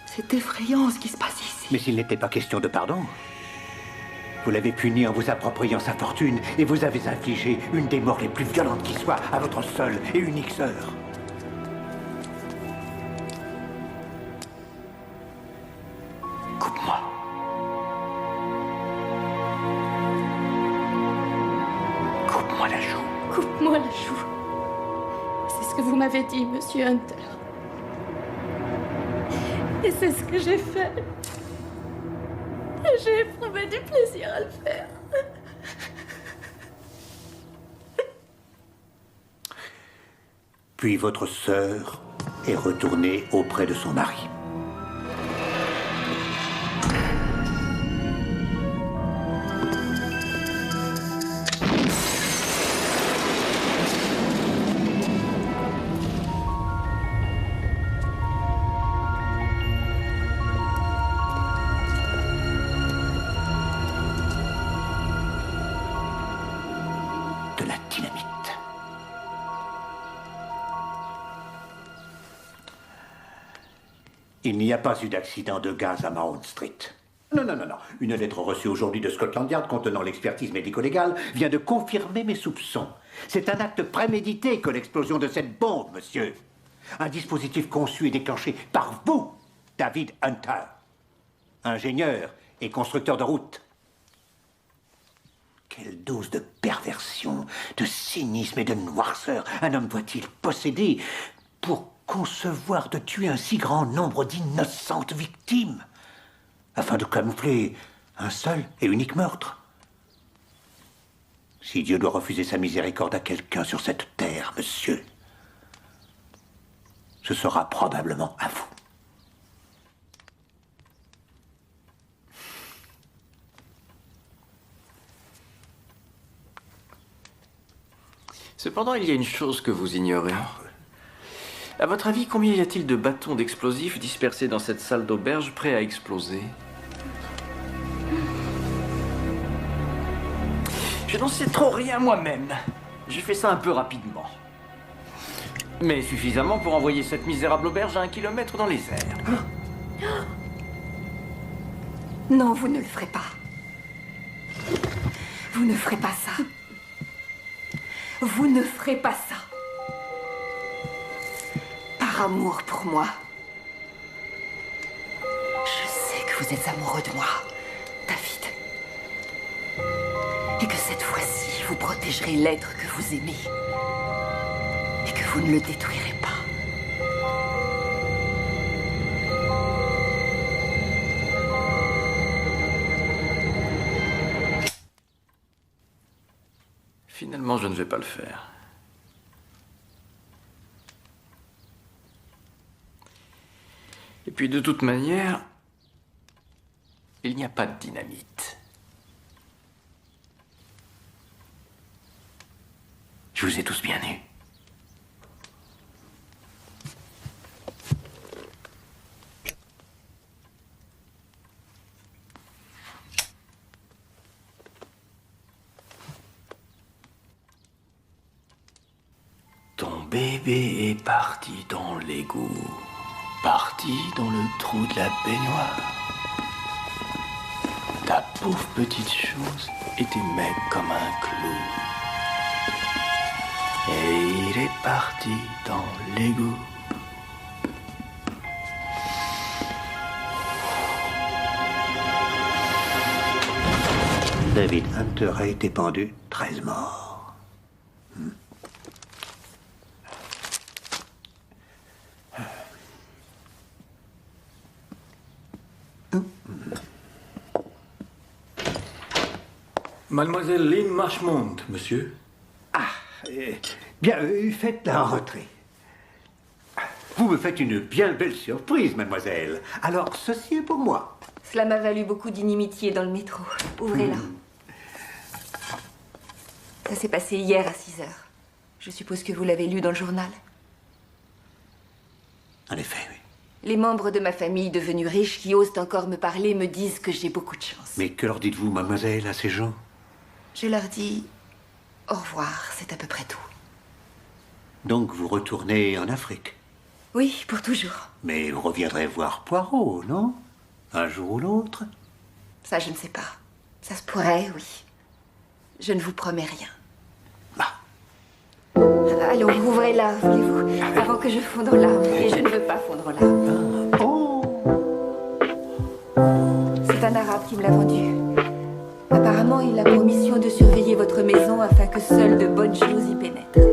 C'est effrayant ce qui se passe ici. Mais s'il n'était pas question de pardon, vous l'avez puni en vous appropriant sa fortune et vous avez infligé une des morts les plus violentes qui soient à votre seule et unique sœur. Coupe-moi. Coupe-moi la joue. Coupe-moi la joue. C'est ce que vous m'avez dit, monsieur Hunter. Et c'est ce que j'ai fait. Et j'ai éprouvé du plaisir à le faire. Puis votre sœur est retournée auprès de son mari. De la dynamite. Il n'y a pas eu d'accident de gaz à Mount Street. Non. Une lettre reçue aujourd'hui de Scotland Yard contenant l'expertise médico-légale vient de confirmer mes soupçons. C'est un acte prémédité que l'explosion de cette bombe, monsieur. Un dispositif conçu et déclenché par vous, David Hunter, ingénieur et constructeur de routes. Quelle dose de perversion, de cynisme et de noirceur un homme doit-il posséder pour concevoir de tuer un si grand nombre d'innocentes victimes afin de camoufler un seul et unique meurtre? Si Dieu doit refuser sa miséricorde à quelqu'un sur cette terre, monsieur, ce sera probablement à vous. Cependant, il y a une chose que vous ignorez. À votre avis, combien y a-t-il de bâtons d'explosifs dispersés dans cette salle d'auberge prêts à exploser? Je n'en sais trop rien moi-même. J'ai fait ça un peu rapidement. Mais suffisamment pour envoyer cette misérable auberge à 1 kilomètre dans les airs. Non, vous ne le ferez pas. Vous ne ferez pas ça. Vous ne ferez pas ça. Par amour pour moi. Je sais que vous êtes amoureux de moi, David. Et que cette fois-ci, vous protégerez l'être que vous aimez. Et que vous ne le détruirez pas. Finalement, je ne vais pas le faire. Et puis de toute manière, il n'y a pas de dynamite. Je vous ai tous bien eus. Ton bébé est parti dans l'égout, parti dans le trou de la baignoire. Ta pauvre petite chose était mec comme un clou. Et il est parti dans l'égout. David Hunter a été pendu, 13 morts. Mademoiselle Lynn Marchmont, monsieur. Bien, faites-la rentrer. Vous me faites une bien belle surprise, mademoiselle. Alors, ceci est pour moi. Cela m'a valu beaucoup d'inimitié dans le métro. Ouvrez-la. Ça s'est passé hier à 6 heures. Je suppose que vous l'avez lu dans le journal. En effet, oui. Les membres de ma famille devenus riches qui osent encore me parler me disent que j'ai beaucoup de chance. Mais que leur dites-vous, mademoiselle, à ces gens? Je leur dis au revoir, c'est à peu près tout. Donc vous retournez en Afrique? Oui, pour toujours. Mais vous reviendrez voir Poirot, non? Un jour ou l'autre? Ça, je ne sais pas. Ça se pourrait, oui. Je ne vous promets rien. Allons, ouvrez-la, voulez-vous, avant que je fonde en larmes. Et je ne veux pas fondre en larmes. C'est un arabe qui me l'a vendu. Apparemment, il a pour mission de surveiller votre maison afin que seules de bonnes choses y pénètrent.